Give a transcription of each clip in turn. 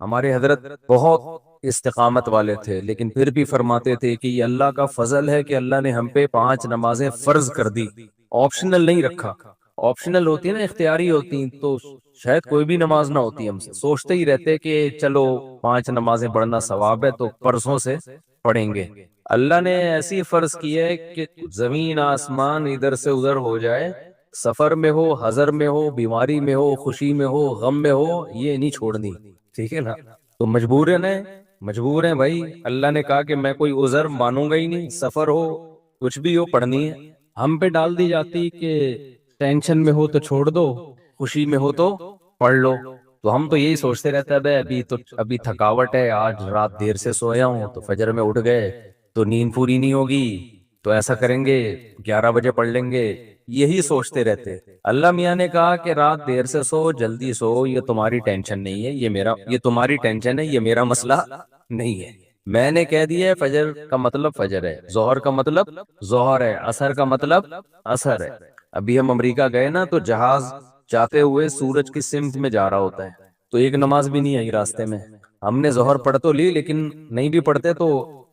ہمارے حضرت بہت استقامت والے تھے، لیکن پھر بھی فرماتے تھے کہ یہ اللہ کا فضل ہے کہ اللہ نے ہم پہ 5 نمازیں فرض کر دی، آپشنل نہیں رکھا۔ آپشنل ہوتی ہے نا، اختیاری ہوتی ہیں، تو شاید کوئی بھی نماز نہ ہوتی، ہم سے سوچتے ہی رہتے کہ چلو 5 نمازیں پڑھنا ثواب ہے تو پرسوں سے پڑھیں گے۔ اللہ نے ایسی فرض کی ہے کہ زمین آسمان ادھر سے ادھر ہو جائے، سفر میں ہو، حضر میں ہو، بیماری میں ہو، خوشی میں ہو، غم میں ہو، یہ نہیں چھوڑنی، ٹھیک ہے نا؟ تو مجبور ہیں بھائی، اللہ نے کہا کہ میں کوئی عذر مانوں گا ہی نہیں، سفر ہو کچھ بھی ہو پڑھنی ہے۔ ہم پہ ڈال دی جاتی کہ ٹینشن میں ہو تو چھوڑ دو، خوشی میں ہو تو پڑھ لو، تو ہم تو یہی سوچتے رہتے ہیں بھائی ابھی تھکاوٹ ہے، آج رات دیر سے سویا ہوں تو فجر میں اٹھ گئے تو نیند پوری نہیں ہوگی، تو ایسا کریں گے 11 بجے پڑھ لیں گے، یہی سوچتے رہتے۔ اللہ میاں نے کہا کہ رات دیر سے سو جلدی سو، یہ تمہاری ٹینشن نہیں ہے، یہ تمہاری ٹینشن ہے، یہ میرا مسئلہ نہیں ہے۔ میں نے کہہ دیا ہے فجر کا مطلب فجر ہے، ظہر کا مطلب ظہر ہے، عصر کا مطلب عصر ہے۔ ابھی ہم امریکہ گئے نا، تو جہاز جاتے ہوئے سورج کی سمت میں جا رہا ہوتا ہے، تو ایک نماز بھی نہیں آئی راستے میں، ہم نے ظہر پڑھ تو لی، لیکن نہیں بھی پڑھتے تو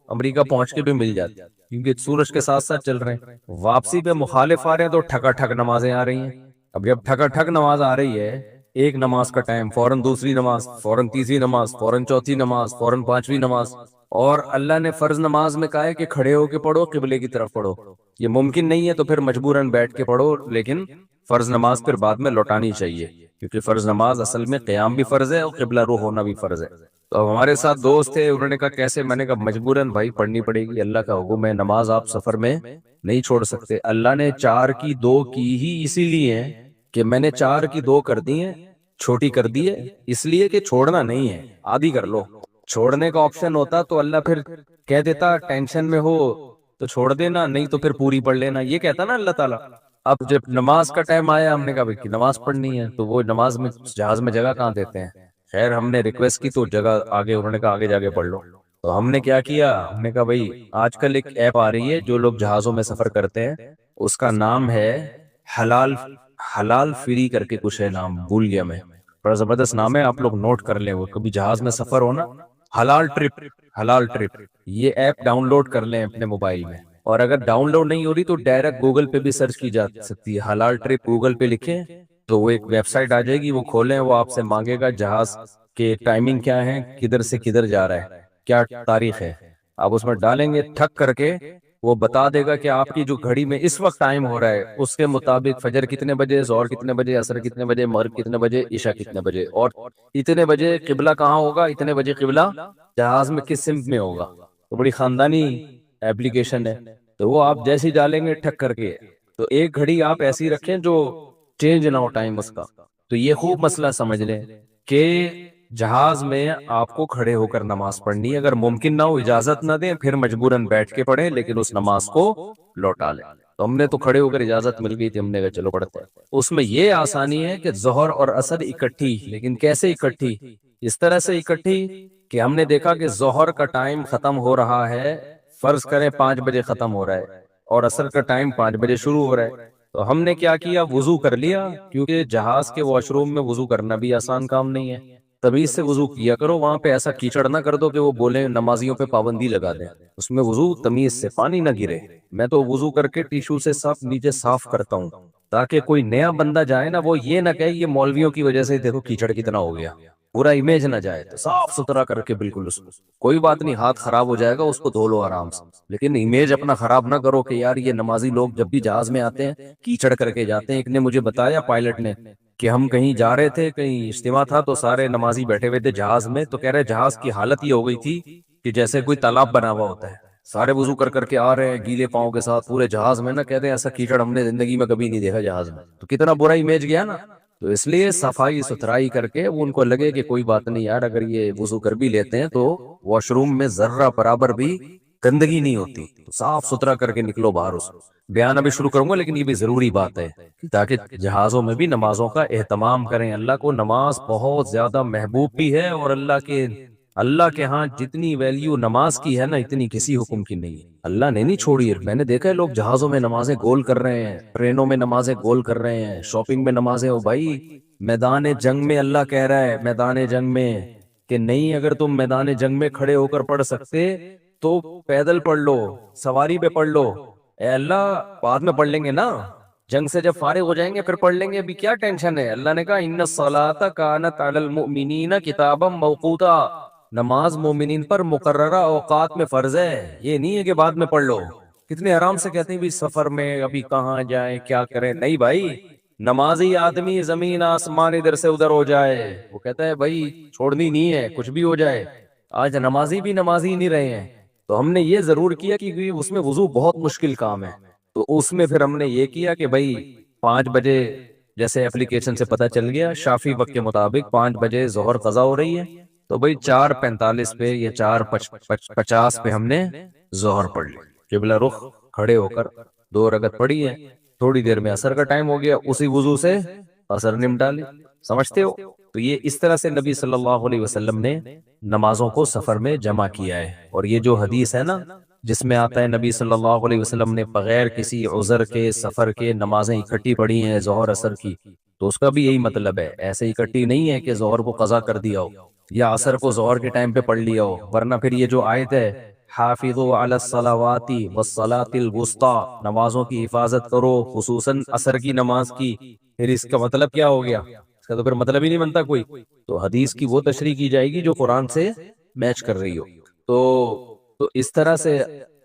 امریکہ پہنچ کے بھی مل جاتی، کیونکہ سورج کے ساتھ ساتھ چل رہے ہیں۔ واپسی پہ مخالف آ رہے ہیں تو ٹھکا ٹھک نمازیں آ رہی ہیں۔ اب جب ٹھکا ٹھک نماز آ رہی ہے، ایک نماز کا ٹائم، فوراً دوسری نماز، فوراً تیسری نماز، فوراً چوتھی نماز، فوراً پانچویں نماز، اور اللہ نے فرض نماز میں کہا ہے کہ کھڑے ہو کے پڑھو، قبلے کی طرف پڑھو۔ یہ ممکن نہیں ہے تو پھر مجبوراً بیٹھ کے پڑھو، لیکن فرض نماز پھر بعد میں لوٹانی چاہیے، کیونکہ فرض نماز اصل میں قیام بھی فرض ہے اور قبلہ رخ ہونا بھی فرض ہے۔ تو اب ہمارے ساتھ دوست تھے، انہوں نے کہا کیسے؟ میں نے کہا مجبوراً بھائی پڑھنی پڑے گی، اللہ کا حکم ہے، نماز آپ سفر میں نہیں چھوڑ سکتے۔ اللہ نے 4 کی 2 کی ہی اسی لیے ہے کہ میں نے 4 کی 2 کر دی ہیں، چھوٹی کر دی ہے اس لیے کہ چھوڑنا نہیں ہے، آدھی کر لو۔ چھوڑنے کا آپشن ہوتا تو اللہ پھر کہہ دیتا ٹینشن میں ہو تو چھوڑ دینا، نہیں تو پھر پوری پڑھ لینا، یہ کہتا نا اللہ تعالیٰ۔ اب جب نماز کا ٹائم آیا، ہم نے کہا بھائی کہ نماز پڑھنی ہے، تو وہ نماز میں جہاز میں جگہ کہاں دیتے ہیں؟ خیر ہم نے ریکویسٹ کی تو جگہ آگے، انہوں نے کہا آگے جا کے پڑھ لو۔ تو ہم نے کیا کیا، ہم نے کہا بھائی آج کل ایک ایپ آ رہی ہے جو لوگ جہازوں میں سفر کرتے ہیں، اس کا نام ہے حلال حلال فری کر کے کچھ ہے، نام بھول گیا میں، بڑا زبردست نام ہے، آپ لوگ نوٹ کر لیں، وہ کبھی جہاز میں سفر ہو نا، حلال ٹرپ، حلال ٹرپ، یہ ایپ ڈاؤن لوڈ کر لیں اپنے موبائل میں، اور اگر ڈاؤن لوڈ نہیں ہو رہی تو ڈائریکٹ گوگل پہ بھی سرچ کی جا سکتی ہے، حلال ٹرپ گوگل پہ لکھیں تو وہ ایک ویب سائٹ آ جائے گی، وہ کھولیں، وہ آپ سے مانگے گا جہاز کے ٹائمنگ کیا ہے، کدھر سے کدھر جا رہا ہے، کیا تاریخ ہے، آپ اس میں ڈالیں گے ٹھک کر کے، وہ بتا دے گا کہ آپ کی جو گھڑی میں اس وقت ٹائم ہو رہا ہے اس کے مطابق فجر کتنے بجے، ظہر کتنے بجے، عصر کتنے بجے، مغرب کتنے بجے، عشاء کتنے بجے، اور اتنے بجے قبلہ کہاں ہوگا، اتنے بجے قبلہ جہاز میں کس سمت میں ہوگا۔ تو بڑی خاندانی ایپلیکیشن ہے، تو وہ آپ جیسے ہی ڈالیں گے ٹھک کر کے، تو ایک گھڑی آپ ایسی رکھیں جو چینج نہ ہو ٹائم اس کا۔ تو یہ خوب مسئلہ سمجھ لیں کہ جہاز میں آپ کو کھڑے ہو کر نماز پڑھنی ہے، اگر ممکن نہ ہو اجازت نہ دیں پھر مجبوراً بیٹھ کے پڑھیں، لیکن اس نماز کو لوٹا لیں۔ تو ہم نے تو کھڑے ہو کر اجازت مل گئی تھی، ہم نے کہا چلو پڑھتے ہیں۔ اس میں یہ آسانی ہے کہ ظہر اور عصر اکٹھی، لیکن کیسے اکٹھی؟ اس طرح سے اکٹھی کہ ہم نے دیکھا کہ ظہر کا ٹائم ختم ہو رہا ہے، فرض کریں 5 بجے ختم ہو رہا ہے، اور عصر کا ٹائم 5 بجے شروع ہو رہا ہے، تو ہم نے کیا کیا، وضو کر لیا، کیونکہ جہاز کے واش روم میں وضو کرنا بھی آسان کام نہیں ہے، تمیز سے وضو کیا کرو، وہاں پہ ایسا کیچڑ نہ کر دو کہ وہ بولیں نمازیوں پہ پابندی لگا دیں، اس میں وضو تمیز سے، پانی نہ گرے۔ میں تو وضو کر کے ٹیشو سے سب نیچے صاف کرتا ہوں، تاکہ کوئی نیا بندہ جائے نا، وہ یہ نہ کہے یہ مولویوں کی وجہ سے دیکھو کیچڑ کتنا ہو گیا، پورا امیج نہ جائے، تو صاف ستھرا کر کے بالکل اس کو، کوئی بات نہیں ہاتھ خراب ہو جائے گا اس کو دھو لو آرام سے، لیکن امیج اپنا خراب نہ کرو کہ یار یہ نمازی لوگ جب بھی جہاز میں آتے ہیں کیچڑ کر کے جاتے ہیں۔ ایک نے مجھے بتایا، پائلٹ نے، کہ ہم کہیں جا رہے تھے، کہیں اجتماع تھا، تو سارے نمازی بیٹھے ہوئے تھے جہاز میں، تو کہہ رہے جہاز کی حالت یہ ہو گئی تھی کہ جیسے کوئی تالاب بنا ہوا ہوتا ہے، سارے وضو کر کر کے آ رہے ہیں گیلے پاؤں کے ساتھ پورے جہاز میں نا، کہتے ہیں ایسا کیچڑ ہم نے زندگی میں کبھی نہیں دیکھا جہاز میں، تو کتنا برا امیج گیا نا۔ تو اس لیے صفائی ستھرائی کر کے وہ ان کو لگے کہ کوئی بات نہیں یار، اگر یہ وضو کر بھی لیتے ہیں تو واش روم میں ذرہ برابر بھی گندگی نہیں ہوتی، تو صاف ستھرا کر کے نکلو باہر۔ اس بیان ابھی شروع کروں گا، لیکن یہ بھی ضروری بات ہے تاکہ جہازوں میں بھی نمازوں کا اہتمام کریں۔ اللہ کو نماز بہت زیادہ محبوب بھی ہے، اور اللہ کے ہاں جتنی ویلیو نماز کی ہے نا، اتنی کسی حکم کی نہیں ہے، اللہ نے نہیں چھوڑی ہے۔ میں نے دیکھا ہے لوگ جہازوں میں نمازیں گول کر رہے ہیں، ٹرینوں میں نمازیں گول کر رہے ہیں، شاپنگ میں نمازیں، ہو بھائی میدان جنگ میں اللہ کہہ رہا ہے، میدان جنگ میں کہ نہیں اگر تم میدان جنگ میں کھڑے ہو کر پڑھ سکتے تو پیدل پڑھ لو، سواری پہ پڑھ لو، اے اللہ بعد میں پڑھ لیں گے نا، جنگ سے جب فارغ ہو جائیں گے پھر پڑھ لیں گے، ابھی کیا ٹینشن ہے؟ اللہ نے کہا ان الصلاۃ کانت علی المؤمنین کتابا موقوتا، نماز مومنین پر مقررہ اوقات میں فرض ہے، یہ نہیں ہے کہ بعد میں پڑھ لو۔ کتنے آرام سے کہتے ہیں بھی سفر میں ابھی کہاں جائیں کیا کریں، نہیں بھائی، نمازی آدمی زمین آسمان ادھر سے ادھر ہو جائے وہ کہتا ہے بھائی چھوڑنی نہیں ہے، کچھ بھی ہو جائے۔ آج نمازی بھی نمازی نہیں رہے ہیں، تو ہم نے یہ ضرور کیا کہ اس میں وضو بہت مشکل کام ہے، تو اس میں پھر ہم نے یہ کیا کہ بھائی 5 بجے جیسے اپلیکیشن سے پتا چل گیا شافی وقت کے مطابق 5 بجے ظہر قضا ہو رہی ہے، تو بھائی 4:45 پہ یا 4:50 پہ ہم نے ظہر پڑھ لی، قبلہ رخ کھڑے ہو کر 2 رکعت پڑھی ہے، تھوڑی دیر میں عصر کا ٹائم ہو گیا، اسی وضو سے عصر نمٹا لی، سمجھتے ہو؟ تو یہ اس طرح سے نبی صلی اللہ علیہ وسلم نے نمازوں کو سفر میں جمع کیا ہے۔ اور یہ جو حدیث ہے نا جس میں آتا ہے نبی صلی اللہ علیہ وسلم نے بغیر کسی عذر کے سفر کے نمازیں اکٹھی پڑھی ہیں ظہر عصر کی، تو اس کا بھی یہی مطلب ہے، ایسے اکٹھی نہیں ہے کہ ظہر کو قضا کر دیا ہو یا عصر کو ظہر کے ٹائم پہ پڑھ لیا ہو، ورنہ پھر یہ جو آیت ہے حافظوا علی الصلوات والصلاۃ الوسطی، نمازوں کی حفاظت کرو خصوصاً عصر کی نماز کی، پھر اس کا مطلب کیا ہو گیا؟ اس کا تو پھر مطلب ہی نہیں بنتا کوئی، تو حدیث کی وہ تشریح کی جائے گی جو قرآن سے میچ کر رہی ہو۔ تو اس طرح سے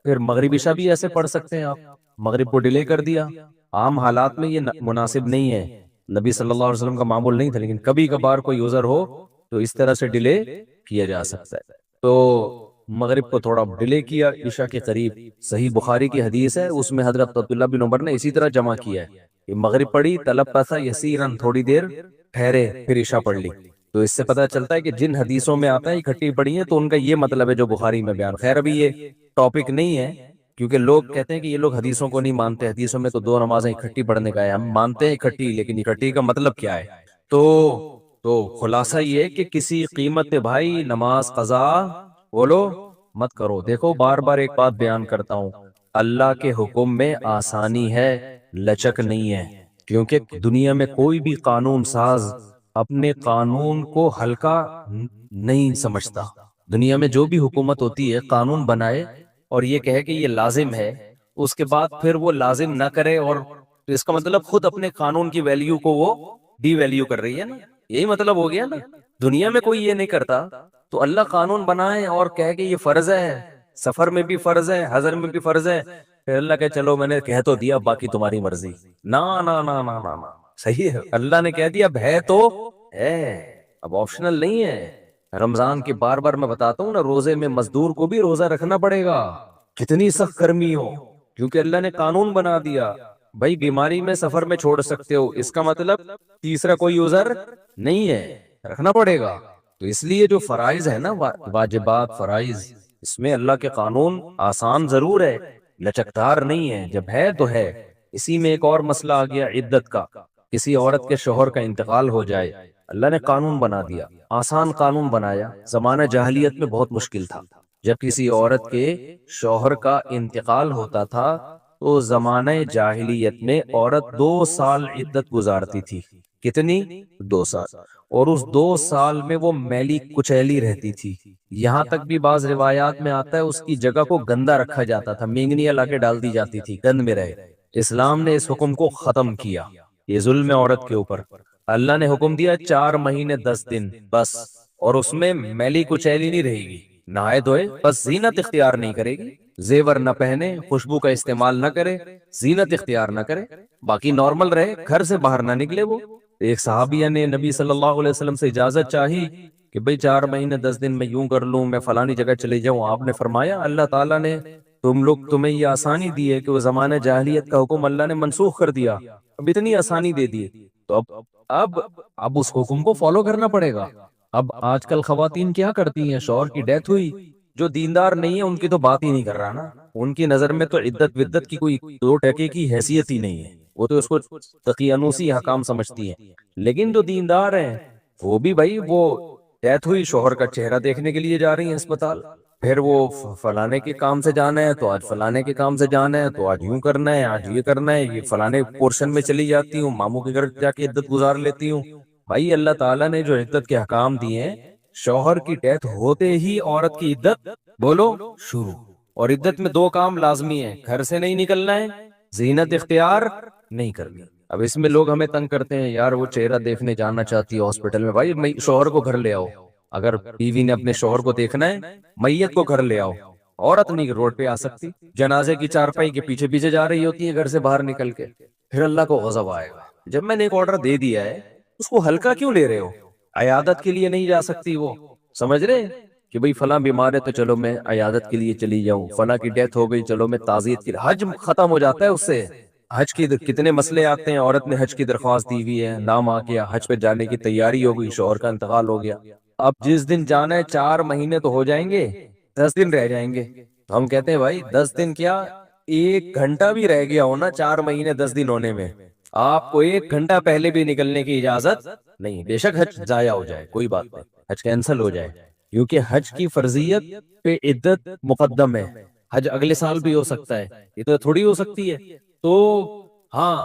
پھر مغرب عشاء بھی ایسے پڑھ سکتے ہیں آپ، مغرب کو ڈیلے کر دیا، عام حالات میں یہ مناسب نہیں ہے، نبی صلی اللہ علیہ وسلم کا معمول نہیں تھا، لیکن کبھی کبھار کوئی عذر ہو تو اس طرح سے ڈیلے کیا جا سکتا ہے، تو مغرب کو تھوڑا ڈیلے کیا عشاء کے قریب۔ صحیح بخاری کی حدیث ہے، اس میں حضرت عبداللہ بن عمر نے اسی طرح جمع کیا ہے کہ مغرب پڑھی تلبس یسیرن، تھوڑی دیر ٹھہرے پھر عشاء پڑھ لی، تو اس سے پتہ چلتا ہے کہ جن حدیثوں میں آتا ہے اکٹھی پڑھی ہیں تو ان کا یہ مطلب ہے جو بخاری میں بیان۔ خیر ابھی یہ ٹاپک نہیں ہے کیونکہ لوگ کہتے ہیں کہ یہ لوگ حدیثوں کو نہیں مانتے، حدیثوں میں تو 2 نمازیں اکٹھی پڑھنے کا ہے، ہم مانتے ہیں اکٹھی، لیکن اکٹھی کا مطلب کیا ہے؟ تو خلاصہ یہ ہے کہ کسی قیمت پہ بھائی نماز قضا بولو مت کرو۔ دیکھو بار بار ایک بات بیان کرتا ہوں، اللہ کے حکم میں آسانی ہے، لچک نہیں ہے، کیونکہ دنیا میں کوئی بھی قانون ساز اپنے قانون کو ہلکا نہیں سمجھتا۔ دنیا میں جو بھی حکومت ہوتی ہے قانون بنائے اور یہ کہے کہ یہ لازم ہے، اس کے بعد پھر وہ لازم نہ کرے، اور تو اس کا مطلب خود اپنے قانون کی ویلیو کو وہ ڈی ویلیو کر رہی ہے نا، یہی مطلب ہو گیا نا۔ دنیا میں کوئی یہ نہیں کرتا، تو اللہ قانون بنائے اور کہے کہ یہ فرض ہے، سفر میں بھی فرض ہے، حضر میں بھی فرض ہے، پھر اللہ کہ چلو میں نے کہہ تو دیا باقی تمہاری مرضی، نا نا نا نا نا نا، صحیح ہے، اللہ نے کہہ دیا اب ہے تو ہے، اب آپشنل نہیں ہے۔ رمضان کی بار بار میں بتاتا ہوں نا، روزے میں مزدور کو بھی روزہ رکھنا پڑے گا، کتنی سخت گرمی ہو، کیونکہ اللہ نے قانون بنا دیا بھائی بیماری میں سفر میں چھوڑ سکتے ہو، اس کا مطلب تیسرا کوئی عذر نہیں ہے، رکھنا پڑے گا۔ تو اس لیے جو فرائض ہے نا، واجبات فرائض، اس میں اللہ کے قانون آسان ضرور ہے، لچکدار نہیں ہے، جب ہے تو ہے۔ اسی میں ایک اور مسئلہ آ گیا عدت کا، کسی عورت کے شوہر کا انتقال ہو جائے، اللہ نے قانون بنا دیا، آسان قانون بنایا، زمانہ جاہلیت میں بہت مشکل تھا، جب کسی عورت کے شوہر کا انتقال ہوتا تھا تو زمانہ جاہلیت میں عورت 2 سال عدت گزارتی تھی، کتنی؟ 2 سال، اور اس 2 سال میں وہ میلی کچیلی رہتی تھی، یہاں تک بھی بعض روایات میں آتا ہے اس کی جگہ کو گندا رکھا جاتا تھا، مینگنیاں لا کے ڈال دی جاتی تھی گند میں رہے۔ اسلام نے اس حکم کو ختم کیا، یہ ظلم ہے عورت کے اوپر، اللہ نے حکم دیا 4 مہینے 10 دن بس، اور اس میں میلی کچیلی نہیں رہے گی، نہائے دھوئے، بس زینت اختیار نہیں کرے گی، زیور نہ پہنے، خوشبو کا استعمال نہ کرے، زینت اختیار نہ کرے، باقی نارمل رہے، گھر سے باہر نہ نکلے۔ وہ ایک صحابیہ نے نبی صلی اللہ علیہ وسلم سے اجازت چاہی کہ بھئی 4 مہینے 10 دن میں یوں کر لوں، میں فلانی جگہ چلے جاؤں، آپ نے فرمایا اللہ تعالیٰ نے تمہیں یہ آسانی دی ہے کہ وہ زمانہ جاہلیت کا حکم اللہ نے منسوخ کر دیا، اب اتنی آسانی دے دی، تو اب اس حکم کو فالو کرنا پڑے گا۔ اب آج کل خواتین کیا کرتی ہیں، شوہر کی ڈیتھ ہوئی، جو دیندار نہیں ہے ان کی تو بات ہی نہیں کر رہا نا، ان کی نظر میں تو عدت ودت کی کوئی 2 ٹکے کی حیثیت ہی نہیں ہے، وہ تو اس کو تقیانوسی حکام سمجھتی ہیں، لیکن جو دیندار ہیں وہ بھی بھائی وہ ڈیتھ ہوئی، شوہر کا چہرہ دیکھنے کے لیے جا رہی ہیں اسپتال، پھر وہ فلانے کے کام سے جانا ہے تو آج فلانے کے کام سے جانا ہے، تو آج یوں کرنا ہے، آج یہ کرنا ہے، یہ فلانے پورشن میں چلی جاتی ہوں، ماموں کے گھر جا کے عدت گزار لیتی ہوں۔ بھائی اللہ تعالیٰ نے جو عدت کے حکام دیے ہیں شوہر کی ڈیتھ ہوتے ہی عورت کی عدت بولو شروع. اور عدت میں دو کام لازمی ہیں، گھر سے نہیں نکلنا ہے، زینت اختیار نہیں کرنی. اب اس میں لوگ ہمیں تنگ کرتے ہیں، یار وہ چہرہ دیکھنے جانا چاہتی ہے ہاسپٹل میں. بھائی شوہر کو گھر لے آؤ. اگر بیوی نے اپنے شوہر کو دیکھنا ہے، میت کو گھر لے آؤ. عورت نہیں روڈ پہ آ سکتی، جنازے کی چارپائی کے پیچھے پیچھے جا رہی ہوتی ہے گھر سے باہر نکل کے. پھر اللہ کو غضب آئے گا. جب میں نے ایک آرڈر دے دیا ہے اس کو ہلکا کیوں لے رہے ہو؟ عیادت کے لیے نہیں جا سکتی وہ، سمجھ رہے کہ بھئی فلاں بیمار ہے تو چلو میں عیادت کے لیے چلی جاؤں، فلاں کی ڈیتھ ہو گئی چلو میں تعزیت کے لیے. حج ختم ہو جاتا ہے اس سے. حج کی کتنے مسئلے آتے ہیں، عورت نے حج کی درخواست دی ہوئی ہے، نام آ گیا، حج پہ جانے کی تیاری ہو گئی، شوہر کا انتقال ہو گیا. اب جس دن جانا ہے 4 مہینے تو ہو جائیں گے، 10 دن رہ جائیں گے. تو ہم کہتے ہیں بھائی 10 دن کیا، 1 گھنٹہ بھی رہ گیا ہونا 4 مہینے 10 دن ہونے میں، آپ کو 1 گھنٹہ پہلے بھی نکلنے کی اجازت نہیں. بے شک حج ضائع ہو جائے کوئی بات نہیں، حج کینسل ہو جائے، کیونکہ حج کی فرضیت پہ عدت مقدم ہے. حج اگلے سال بھی ہو سکتا ہے، یہ تو تھوڑی ہو سکتی ہے. تو ہاں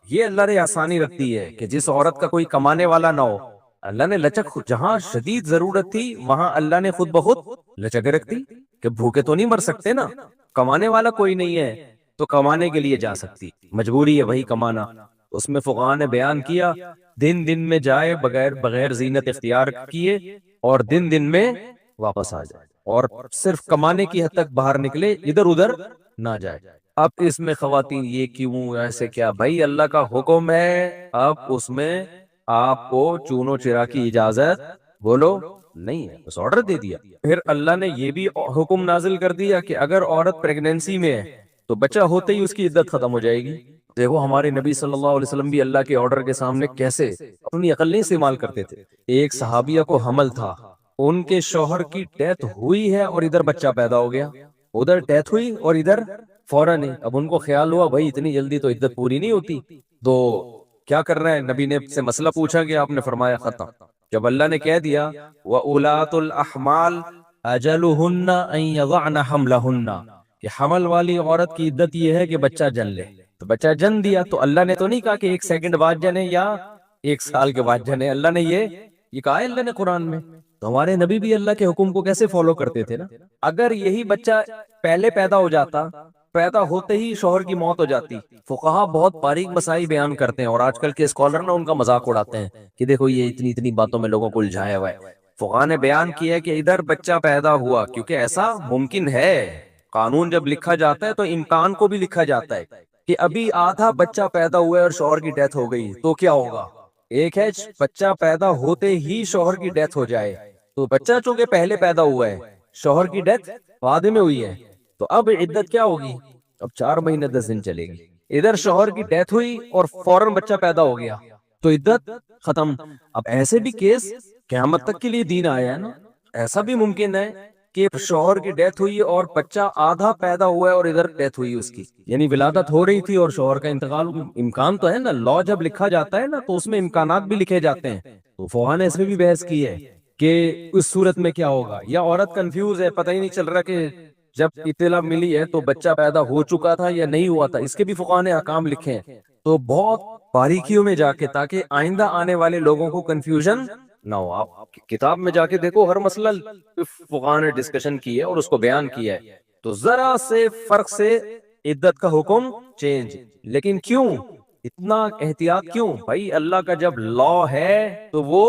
یہ اللہ نے آسانی رکھتی ہے کہ جس عورت کا کوئی کمانے والا نہ ہو، اللہ نے لچک، جہاں شدید ضرورت تھی وہاں اللہ نے خود بخود لچک رکھ دی کہ بھوکے تو نہیں مر سکتے نا، کمانے والا کوئی نہیں ہے تو کمانے کے لیے جا سکتی، مجبوری ہے وہی کمانا. اس میں فقہاء نے بیان کیا دن دن میں جائے بغیر زینت اختیار کیے، اور دن دن میں واپس آ جائے، اور صرف کمانے کی حد تک باہر نکلے، ادھر ادھر نہ جائے. اب اس میں خواتین یہ کیوں ایسے کیا، بھائی اللہ کا حکم ہے، اب اس میں آپ کو چونو چرا کی اجازت بولو نہیں ہے، بس آرڈر دے دیا. پھر اللہ نے یہ بھی حکم نازل کر دیا کہ اگر عورت پریگنینسی میں ہے تو بچہ ہوتے ہی اس کی عدت ختم ہو جائے گی. دیکھو ہمارے نبی صلی اللہ علیہ وسلم بھی اللہ کے آرڈر کے سامنے کیسے اپنی عقل نہیں استعمال کرتے تھے. ایک صحابیہ کو حمل تھا، ان کے شوہر کی ڈیتھ ہوئی ہے اور ادھر بچہ پیدا ہو گیا، ادھر ڈیتھ ہوئی اور ادھر فوراً ہی. اب ان کو خیال ہوا بھائی اتنی جلدی تو عدت پوری نہیں ہوتی، تو کیا کر رہے ہیں، نبی نے سے مسئلہ پوچھا گیا، آپ نے فرمایا ختم. جب اللہ نے کہہ دیا وَأُولَاتُ الْأَحْمَالِ أَجَلُهُنَّ أَن يَضَعْنَ حَمْلَهُنَّ، کہ حمل والی عورت کی عدت یہ ہے کہ بچہ جن لے. تو بچہ جن دیا تو اللہ نے تو نہیں کہا کہ 1 سیکنڈ بعد جنے یا 1 سال کے بعد جنے، اللہ نے یہ کہا ہے اللہ نے قرآن میں. تو ہمارے نبی بھی اللہ کے حکم کو کیسے فالو کرتے تھے نا. اگر یہی بچہ پہلے پیدا ہو جاتا، پیدا ہوتے ہی شوہر کی موت ہو جاتی. فقہا بہت باریک مسائل بیان کرتے ہیں، اور آج کل کے اسکالر نا ان کا مذاق اڑاتے ہیں کہ دیکھو یہ اتنی باتوں میں لوگوں کو الجھایا ہوا ہے. فقہا نے بیان کیا کہ ادھر بچہ پیدا ہوا، کیونکہ ایسا ممکن ہے، قانون جب لکھا جاتا ہے تو امکان کو بھی لکھا جاتا ہے کہ ابھی آدھا بچہ پیدا ہوا ہے اور شوہر کی ڈیتھ ہو گئی تو کیا ہوگا. ایک ہے بچہ پیدا ہوتے ہی شوہر کی ڈیتھ ہو جائے، تو بچہ چونکہ پہلے پیدا ہوا ہے، شوہر کی ڈیتھ بعد میں ہوئی ہے، تو اب عدت کیا ہوگی، اب 4 مہینے 10 دن چلے گی. ادھر شوہر کی ڈیتھ ہوئی اور فوراً بچہ پیدا ہو گیا تو عدت ختم. اب ایسے بھی کیس قیامت تک کے لیے دین آیا ہے نا، ایسا بھی ممکن ہے کہ شوہر کی ڈیتھ ہوئی اور بچہ آدھا پیدا ہوا ہے اور ادھر ڈیتھ ہوئی اس کی، یعنی ولادت ہو رہی تھی اور شوہر کا انتقال. امکان تو ہے نا، لا جب لکھا جاتا ہے نا تو اس میں امکانات بھی لکھے جاتے ہیں. تو فقہا نے اس میں بھی بحث کی ہے کہ اس صورت میں کیا ہوگا، یا عورت کنفیوز ہے، پتہ ہی نہیں چل رہا کہ جب اطلاع ملی ہے تو بچہ پیدا ہو چکا تھا یا نہیں ہوا تھا. اس کے بھی فقہا نے احکام لکھے ہیں، تو بہت باریکیوں میں جا کے، تاکہ آئندہ آنے والے لوگوں کو کنفیوژن نہ ہو. آپ کتاب میں جا کے دیکھو، ہر مسئلہ فقہا نے ڈسکشن کی ہے اور اس کو بیان کیا ہے. تو ذرا سے فرق سے عدت کا حکم چینج. لیکن کیوں اتنا احتیاط کیوں؟ بھائی اللہ کا جب لا ہے تو وہ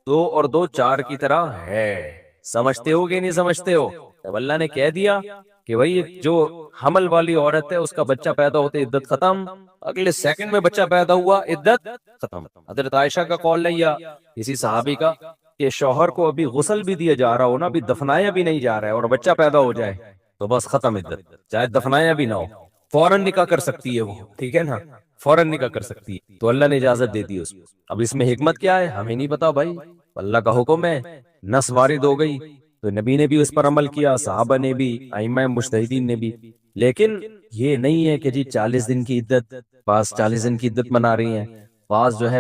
2 اور 2 4 کی طرح ہے. سمجھتے ہو کہ نہیں سمجھتے ہو؟ جب اللہ نے کہہ دیا کہ بھائی جو حمل والی عورت ہے اس کا بچہ پیدا ہوتے عدت ختم، اگلے سیکنڈ میں بچہ پیدا ہوا عدت ختم. حضرت عائشہ کا قول نہیں، یا کسی صحابی کا، کہ شوہر کو ابھی غسل بھی دیا جا رہا ہو نا، ابھی دفنایا بھی نہیں جا رہا ہے اور بچہ پیدا ہو جائے تو بس ختم عدت، چاہے دفنایا بھی نہ ہو، فوراً نکاح کر سکتی ہے وہ، ٹھیک ہے نا، فوراً نکاح کر سکتی ہے. تو اللہ نے اجازت دے دی اس کو. اب اس میں حکمت کیا ہے ہمیں نہیں پتا بھائی، اللہ کا حکم ہے، نص وارد ہو گئی تو نبی نے بھی اس پر عمل کیا، صحابہ نے بھی، ائمہ مجتہدین نے بھی. لیکن یہ نہیں ہے کہ جی 40 دن کی عدت، بعض 40 دن کی عدت منا رہی ہیں، بعض جو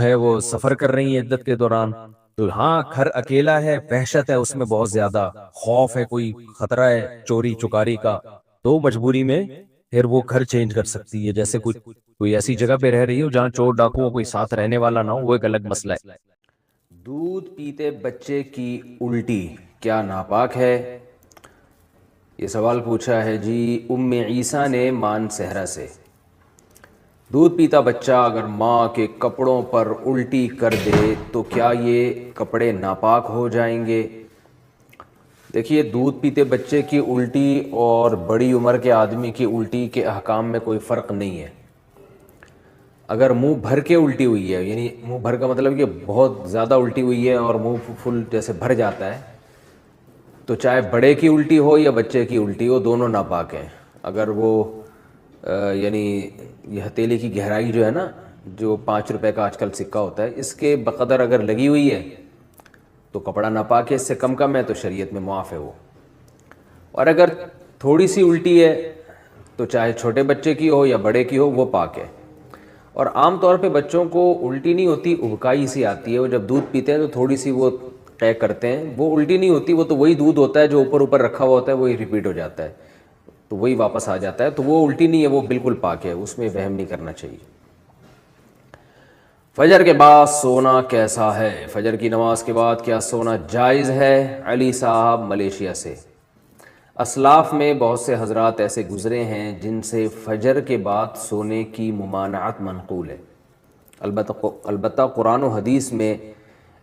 ہے وہ سفر کر رہی ہیں عدت کے دوران. تو ہاں گھر اکیلا ہے، وحشت ہے اس میں بہت زیادہ، خوف ہے، کوئی خطرہ ہے چوری چکاری کا، تو مجبوری میں پھر وہ گھر چینج کر سکتی ہے. جیسے کوئی ایسی جگہ پہ رہ رہی ہو جہاں چور ڈاکو کوئی ساتھ رہنے والا نہ ہو، وہ ایک الگ مسئلہ ہے. دودھ پیتے بچے کی الٹی کیا ناپاک ہے؟ یہ سوال پوچھا ہے جی ام عیسیٰ نے مان صحرا سے۔ دودھ پیتا بچہ اگر ماں کے کپڑوں پر الٹی کر دے تو کیا یہ کپڑے ناپاک ہو جائیں گے؟ دیکھیے، دودھ پیتے بچے کی الٹی اور بڑی عمر کے آدمی کی الٹی کے احکام میں کوئی فرق نہیں ہے۔ اگر منہ بھر کے الٹی ہوئی ہے، یعنی منہ بھر کا مطلب کہ بہت زیادہ الٹی ہوئی ہے اور منہ فل جیسے بھر جاتا ہے، تو چاہے بڑے کی الٹی ہو یا بچے کی الٹی ہو، دونوں ناپاک ہیں۔ اگر وہ یعنی یہ ہتھیلی کی گہرائی جو ہے نا، جو 5 روپے کا آج کل سکہ ہوتا ہے، اس کے بقدر اگر لگی ہوئی ہے تو کپڑا ناپاک ہے، اس سے کم ہے تو شریعت میں معاف ہے وہ۔ اور اگر تھوڑی سی الٹی ہے تو چاہے چھوٹے بچے کی ہو یا بڑے کی ہو، وہ پاک ہے۔ اور عام طور پہ بچوں کو الٹی نہیں ہوتی، ابکائی سی آتی ہے۔ وہ جب دودھ پیتے ہیں تو تھوڑی سی وہ قے کرتے ہیں، وہ الٹی نہیں ہوتی، وہ تو وہی دودھ ہوتا ہے جو اوپر رکھا ہوا ہوتا ہے، وہی ریپیٹ ہو جاتا ہے، تو وہی واپس آ جاتا ہے، تو وہ الٹی نہیں ہے، وہ بالکل پاک ہے، اس میں وہم نہیں کرنا چاہیے۔ فجر کے بعد سونا کیسا ہے؟ فجر کی نماز کے بعد کیا سونا جائز ہے؟ علی صاحب ملیشیا سے۔ اسلاف میں بہت سے حضرات ایسے گزرے ہیں جن سے فجر کے بعد سونے کی ممانعت منقول ہے۔ البتہ قرآن و حدیث میں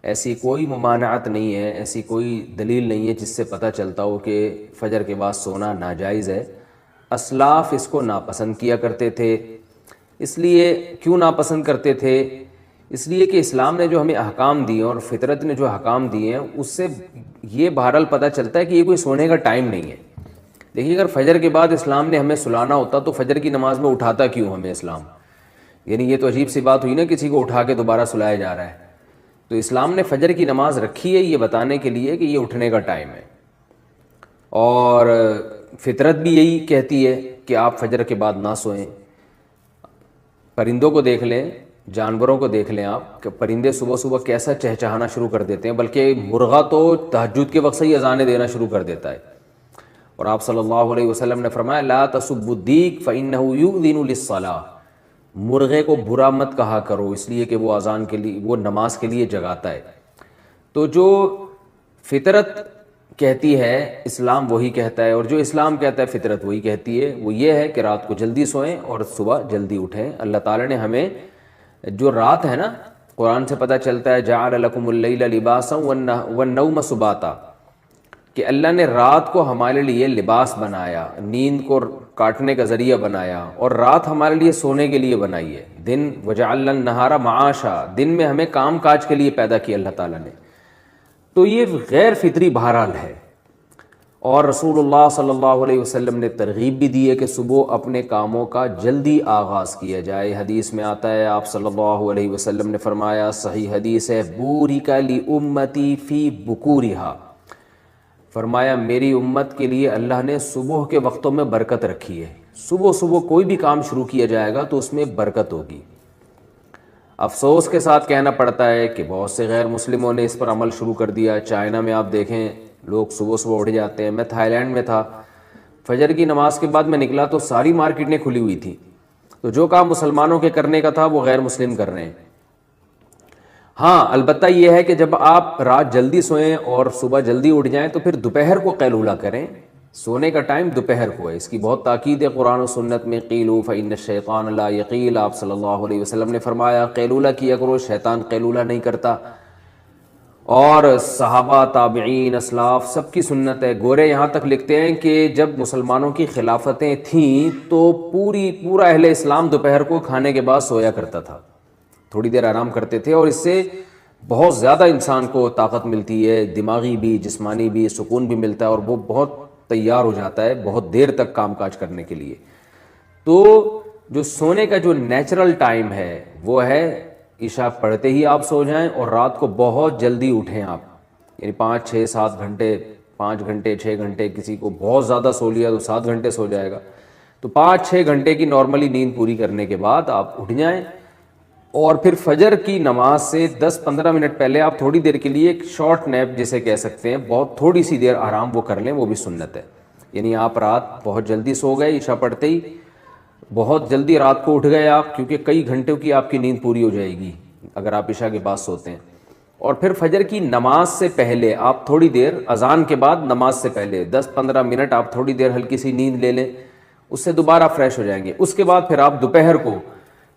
ایسی کوئی ممانعت نہیں ہے، ایسی کوئی دلیل نہیں ہے جس سے پتہ چلتا ہو کہ فجر کے بعد سونا ناجائز ہے۔ اسلاف اس کو ناپسند کیا کرتے تھے۔ اس لیے کیوں ناپسند کرتے تھے؟ اس لیے کہ اسلام نے جو ہمیں احکام دیے اور فطرت نے جو احکام دیے ہیں، اس سے یہ بہرحال پتہ چلتا ہے کہ یہ کوئی سونے کا ٹائم نہیں ہے۔ دیکھیے، اگر فجر کے بعد اسلام نے ہمیں سلانا ہوتا تو فجر کی نماز میں اٹھاتا کیوں ہمیں اسلام؟ یعنی یہ تو عجیب سی بات ہوئی نا، کسی کو اٹھا کے دوبارہ سلایا جا رہا ہے۔ تو اسلام نے فجر کی نماز رکھی ہے یہ بتانے کے لیے کہ یہ اٹھنے کا ٹائم ہے، اور فطرت بھی یہی کہتی ہے کہ آپ فجر کے بعد نہ سوئیں۔ پرندوں کو دیکھ لیں، جانوروں کو دیکھ لیں آپ، کہ پرندے صبح صبح کیسا چہچہانا شروع کر دیتے ہیں، بلکہ مرغا تو تہجد کے وقت سے ہی اذانیں دینا شروع کر دیتا ہے۔ اور آپ صلی اللہ علیہ وسلم نے فرمایا لا تسبوا الدیک فإنہ یؤذن للصلاۃ، مرغے کو برا مت کہا کرو، اس لیے کہ وہ اذان کے لیے، وہ نماز کے لیے جگاتا ہے۔ تو جو فطرت کہتی ہے اسلام وہی کہتا ہے، اور جو اسلام کہتا ہے فطرت وہی کہتی ہے، وہ یہ ہے کہ رات کو جلدی سوئیں اور صبح جلدی اٹھیں۔ اللہ تعالیٰ نے ہمیں جو رات ہے نا، قرآن سے پتہ چلتا ہے جعل لکم اللیل لباسا والنوم سباتا، کہ اللہ نے رات کو ہمارے لیے لباس بنایا، نیند کو کاٹنے کا ذریعہ بنایا، اور رات ہمارے لیے سونے کے لیے بنائی ہے۔ دن وجعلنا النہار معاشا، دن میں ہمیں کام کاج کے لیے پیدا کیا اللہ تعالیٰ نے۔ تو یہ غیر فطری بہرحال ہے، اور رسول اللہ صلی اللہ علیہ وسلم نے ترغیب بھی دی ہے کہ صبح اپنے کاموں کا جلدی آغاز کیا جائے۔ حدیث میں آتا ہے، آپ صلی اللہ علیہ وسلم نے فرمایا، صحیح حدیث ہے، بورک لامتی فی بکورہا، فرمایا میری امت کے لیے اللہ نے صبح کے وقتوں میں برکت رکھی ہے۔ صبح صبح کوئی بھی کام شروع کیا جائے گا تو اس میں برکت ہوگی۔ افسوس کے ساتھ کہنا پڑتا ہے کہ بہت سے غیر مسلموں نے اس پر عمل شروع کر دیا۔ چائنا میں آپ دیکھیں، لوگ صبح صبح اٹھ جاتے ہیں۔ میں تھائی لینڈ میں تھا، فجر کی نماز کے بعد میں نکلا تو ساری مارکیٹیں کھلی ہوئی تھیں، تو جو کام مسلمانوں کے کرنے کا تھا وہ غیر مسلم کر رہے ہیں۔ ہاں، البتہ یہ ہے کہ جب آپ رات جلدی سوئیں اور صبح جلدی اٹھ جائیں تو پھر دوپہر کو قیلولہ کریں۔ سونے کا ٹائم دوپہر کو ہے، اس کی بہت تاکید ہے قرآن و سنت میں۔ قیلوا فإن الشیطان لا یقیل، آپ صلی اللہ علیہ وسلم نے فرمایا قیلولہ کیا کرو، شیطان قیلولہ نہیں کرتا۔ اور صحابہ، تابعین، اسلاف سب کی سنت ہے۔ گورے یہاں تک لکھتے ہیں کہ جب مسلمانوں کی خلافتیں تھیں تو پورا اہل اسلام دوپہر کو کھانے کے بعد سویا کرتا تھا، تھوڑی دیر آرام کرتے تھے، اور اس سے بہت زیادہ انسان کو طاقت ملتی ہے، دماغی بھی، جسمانی بھی، سکون بھی ملتا ہے، اور وہ بہت تیار ہو جاتا ہے بہت دیر تک کام کاج کرنے کے لیے۔ تو جو سونے کا جو نیچرل ٹائم ہے وہ ہے عشاء پڑھتے ہی آپ سو جائیں، اور رات کو بہت جلدی اٹھیں آپ، یعنی 5 6 7 گھنٹے، 5 گھنٹے 6 گھنٹے، کسی کو بہت زیادہ سو لیا تو 7 گھنٹے سو جائے گا، تو 5 6 گھنٹے کی نارملی نیند پوری کرنے کے بعد آپ اٹھ جائیں، اور پھر فجر کی نماز سے 10 15 منٹ پہلے آپ تھوڑی دیر کے لیے ایک شارٹ نیپ جسے کہہ سکتے ہیں، بہت تھوڑی سی دیر آرام وہ کر لیں، وہ بھی سنت ہے۔ یعنی آپ رات بہت جلدی سو گئے، عشاء پڑھتے ہی بہت جلدی رات کو اٹھ گئے آپ، کیونکہ کئی گھنٹوں کی آپ کی نیند پوری ہو جائے گی اگر آپ عشاء کے بعد سوتے ہیں، اور پھر فجر کی نماز سے پہلے آپ تھوڑی دیر، اذان کے بعد نماز سے پہلے 10-15 منٹ آپ تھوڑی دیر ہلکی سی نیند لے لیں، اس سے دوبارہ فریش ہو جائیں گے. اس کے بعد پھر آپ دوپہر کو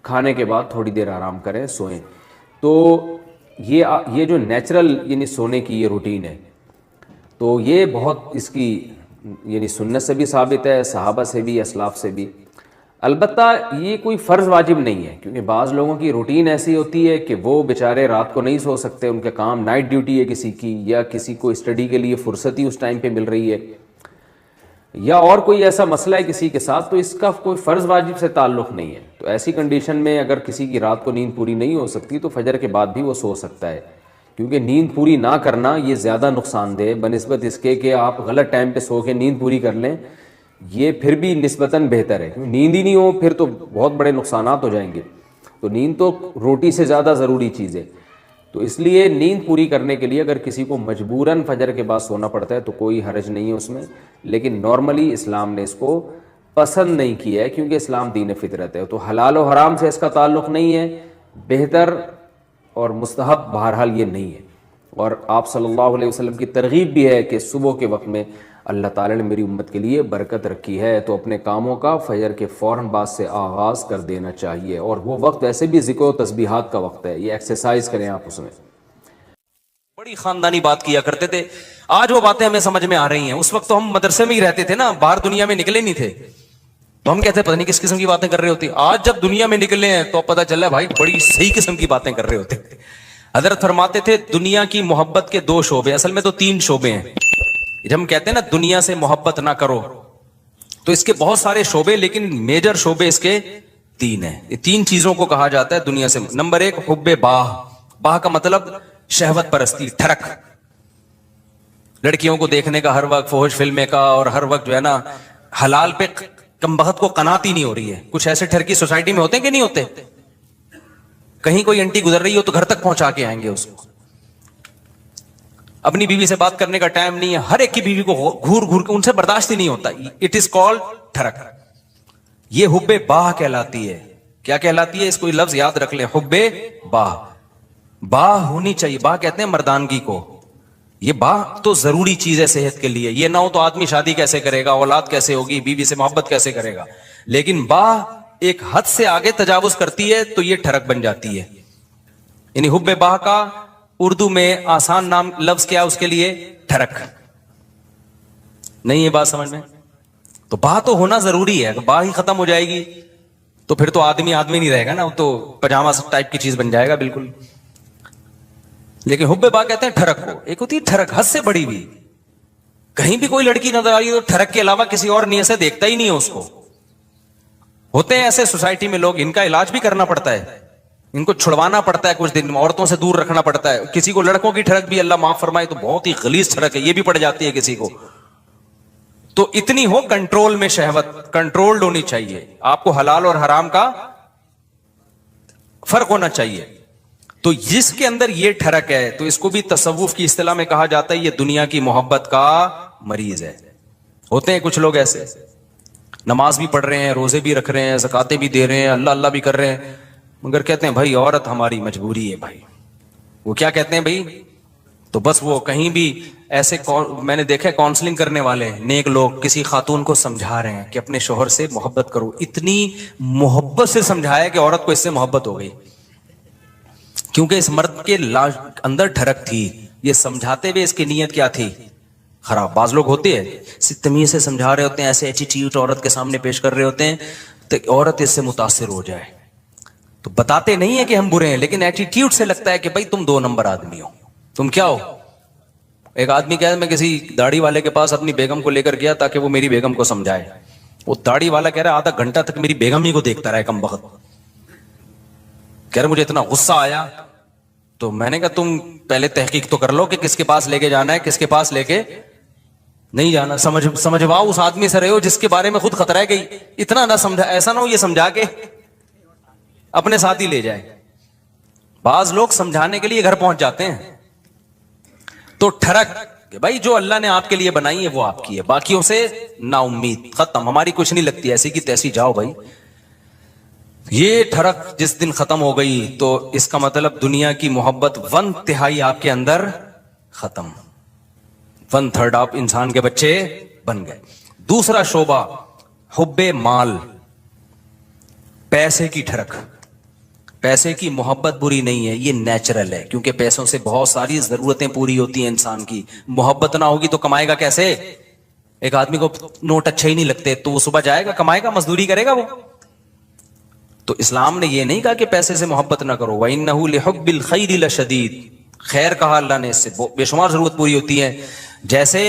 کھانے کے بعد تھوڑی دیر آرام کریں، سوئیں. تو یہ جو نیچرل یعنی سونے کی یہ روٹین ہے، تو یہ بہت اس کی یعنی سنت سے بھی ثابت ہے، صحابہ سے بھی، اسلاف سے بھی. البتہ یہ کوئی فرض واجب نہیں ہے، کیونکہ بعض لوگوں کی روٹین ایسی ہوتی ہے کہ وہ بیچارے رات کو نہیں سو سکتے، ان کے کام نائٹ ڈیوٹی ہے کسی کی، یا کسی کو اسٹڈی کے لیے فرصت ہی اس ٹائم پہ مل رہی ہے، یا اور کوئی ایسا مسئلہ ہے کسی کے ساتھ، تو اس کا کوئی فرض واجب سے تعلق نہیں ہے. تو ایسی کنڈیشن میں اگر کسی کی رات کو نیند پوری نہیں ہو سکتی تو فجر کے بعد بھی وہ سو سکتا ہے، کیونکہ نیند پوری نہ کرنا یہ زیادہ نقصان دہ بنسبت اس کے کہ آپ غلط ٹائم پہ سو کے نیند پوری کر لیں. یہ پھر بھی نسبتاً بہتر ہے، نیند ہی نہیں ہو پھر تو بہت بڑے نقصانات ہو جائیں گے. تو نیند تو روٹی سے زیادہ ضروری چیز ہے. تو اس لیے نیند پوری کرنے کے لیے اگر کسی کو مجبوراً فجر کے بعد سونا پڑتا ہے تو کوئی حرج نہیں ہے اس میں، لیکن نارملی اسلام نے اس کو پسند نہیں کیا ہے، کیونکہ اسلام دین فطرت ہے. تو حلال و حرام سے اس کا تعلق نہیں ہے، بہتر اور مستحب بہرحال یہ نہیں ہے. اور آپ صلی اللہ علیہ وسلم کی ترغیب بھی ہے کہ صبح کے وقت میں اللہ تعالی نے میری امت کے لیے برکت رکھی ہے، تو اپنے کاموں کا فجر کے فوراً بعد سے آغاز کر دینا چاہیے. اور وہ وقت ویسے بھی ذکر و تسبیحات کا وقت ہے، یہ ایکسرسائز کریں آپ اس میں. بڑی خاندانی بات کیا کرتے تھے، آج وہ باتیں ہمیں سمجھ میں آ رہی ہیں. اس وقت تو ہم مدرسے میں ہی رہتے تھے نا، باہر دنیا میں نکلے نہیں تھے، تو ہم کہتے ہیں پتہ نہیں کس قسم کی باتیں کر رہے ہوتے. آج جب دنیا میں نکلے ہیں تو پتہ چلا بھائی بڑی صحیح قسم کی باتیں کر رہے ہوتے. حضرت فرماتے تھے دنیا کی محبت کے 2 شعبے، اصل میں تو 3 شعبے ہیں. جب ہم کہتے ہیں نا دنیا سے محبت نہ کرو، تو اس کے بہت سارے شعبے، لیکن میجر شعبے اس کے 3 ہیں. یہ 3 چیزوں کو کہا جاتا ہے دنیا سے. نمبر 1 حب باہ. باہ کا مطلب شہوت پرستی، ٹھرک. لڑکیوں کو دیکھنے کا ہر وقت، فحش فلمیں کا، اور ہر وقت جو ہے نا حلال پہ کم بخت کو قناعت ہی نہیں ہو رہی ہے. کچھ ایسے ٹھرکی سوسائٹی میں ہوتے ہیں کہ نہیں ہوتے؟ کہیں کوئی انٹی گزر رہی ہو تو گھر تک پہنچا کے آئیں گے اس کو. اپنی بیوی سے بات کرنے کا ٹائم نہیں ہے، ہر ایک کی بیوی کو گھور گھور کے ان سے برداشت ہی نہیں ہوتا. اٹ از کالڈ ٹھرک. یہ حب باہ کہلاتی ہے. کیا کہلاتی ہے؟ اس کو لفظ یاد رکھ لیں، حب باہ. باہ ہونی چاہیے. باہ کہتے ہیں مردانگی کو. یہ باہ تو ضروری چیز ہے صحت کے لیے. یہ نہ ہو تو آدمی شادی کیسے کرے گا، اولاد کیسے ہوگی، بیوی سے محبت کیسے کرے گا. لیکن باہ ایک حد سے آگے تجاوز کرتی ہے تو یہ ٹھرک بن جاتی ہے. یعنی حب باہ کا اردو میں آسان نام لفظ کیا اس کے لیے؟ ٹھرک. نہیں یہ بات سمجھ میں؟ تو باہ تو ہونا ضروری ہے. اگر باہ ہی ختم ہو جائے گی تو پھر تو آدمی نہیں رہے گا نا، وہ تو پجامہ ٹائپ کی چیز بن جائے گا بالکل. لیکن حب باہ کہتے ہیں ٹھرک کو. ایک ہوتی ہے ٹھرک حد سے بڑی ہوئی. کہیں بھی کوئی لڑکی نظر آئی تو ٹھرک کے علاوہ کسی اور نیت سے دیکھتا ہی نہیں ہے اس کو. ہوتے ہیں ایسے سوسائٹی میں لوگ، ان کا علاج بھی کرنا پڑتا ہے، ان کو چھڑوانا پڑتا ہے کچھ دن، عورتوں سے دور رکھنا پڑتا ہے. کسی کو لڑکوں کی ٹھڑک بھی اللہ معاف فرمائے تو بہت ہی غلیظ ٹھڑک ہے، یہ بھی پڑ جاتی ہے کسی کو. تو اتنی ہو کنٹرول میں، شہوت کنٹرولڈ ہونی چاہیے. آپ کو حلال اور حرام کا فرق ہونا چاہیے. تو جس کے اندر یہ ٹھڑک ہے تو اس کو بھی تصوف کی اصطلاح میں کہا جاتا ہے یہ دنیا کی محبت کا مریض ہے. ہوتے ہیں کچھ لوگ ایسے، نماز بھی پڑھ رہے ہیں، روزے بھی رکھ رہے ہیں، زکاتیں بھی دے رہے ہیں، اللہ اللہ بھی کر رہے ہیں، مگر کہتے ہیں بھائی عورت ہماری مجبوری ہے. بھائی وہ کیا کہتے ہیں بھائی؟ تو بس وہ کہیں بھی ایسے میں نے دیکھا کاؤنسلنگ کرنے والے نیک لوگ کسی خاتون کو سمجھا رہے ہیں کہ اپنے شوہر سے محبت کرو. اتنی محبت سے سمجھایا کہ عورت کو اس سے محبت ہو گئی، کیونکہ اس مرد کے اندر ٹھڑک تھی. یہ سمجھاتے ہوئے اس کی نیت کیا تھی؟ خراب. بعض لوگ ہوتے ہیں تمیز سے سمجھا رہے ہوتے ہیں، ایسے ایٹیٹیوڈ عورت کے سامنے پیش کر رہے ہوتے ہیں تو عورت اس سے متاثر ہو جائے. تو بتاتے نہیں ہیں کہ ہم برے ہیں، لیکن ایٹیٹیوڈ سے لگتا ہے کہ بھائی تم 2 نمبر آدمی ہو. تم کیا ہو؟ ایک آدمی کہا میں کسی داڑھی والے کے پاس اپنی بیگم کو لے کر گیا تاکہ وہ میری بیگم کو سمجھائے. وہ داڑھی والا کہہ رہا آدھا گھنٹہ تک میری بیگم ہی کو دیکھتا رہا کم بخت. کہہ رہا مجھے اتنا غصہ آیا تو میں نے کہا تم پہلے تحقیق تو کر لو کہ کس کے پاس لے کے جانا ہے، کس کے پاس لے کے نہیں جانا. سمجھواؤ اس آدمی سے رہے ہو جس کے بارے میں خود خطرہ ہے. گئی اتنا نہ سمجھا، ایسا نہ ہو یہ سمجھا کے اپنے ساتھ ہی لے جائے. بعض لوگ سمجھانے کے لیے گھر پہنچ جاتے ہیں. تو ٹھڑک کہ بھائی جو اللہ نے آپ کے لیے بنائی ہے وہ آپ کی ہے، باقیوں سے نا امید، ختم، ہماری کچھ نہیں لگتی، ایسی کی تیسی جاؤ بھائی. یہ ٹھڑک جس دن ختم ہو گئی تو اس کا مطلب دنیا کی محبت 1/3 آپ کے اندر ختم، 1/3 آپ انسان کے بچے بن گئے۔ دوسرا شعبہ حب مال، پیسے کی ٹھڑک۔ پیسے کی محبت بری نہیں ہے، یہ نیچرل ہے، کیونکہ پیسوں سے بہت ساری ضرورتیں پوری ہوتی ہیں انسان کی۔ محبت نہ ہوگی تو کمائے گا کیسے؟ ایک آدمی کو نوٹ اچھے ہی نہیں لگتے تو وہ صبح جائے گا کمائے گا، مزدوری کرے گا وہ؟ تو اسلام نے یہ نہیں کہا کہ پیسے سے محبت نہ کرو، وَإِنَّهُ لِحُبِّ الْخَيْرِ لَشَدِيدٌ، خیر کہا اللہ نے، اس سے بے شمار ضرورت پوری ہوتی ہے۔ جیسے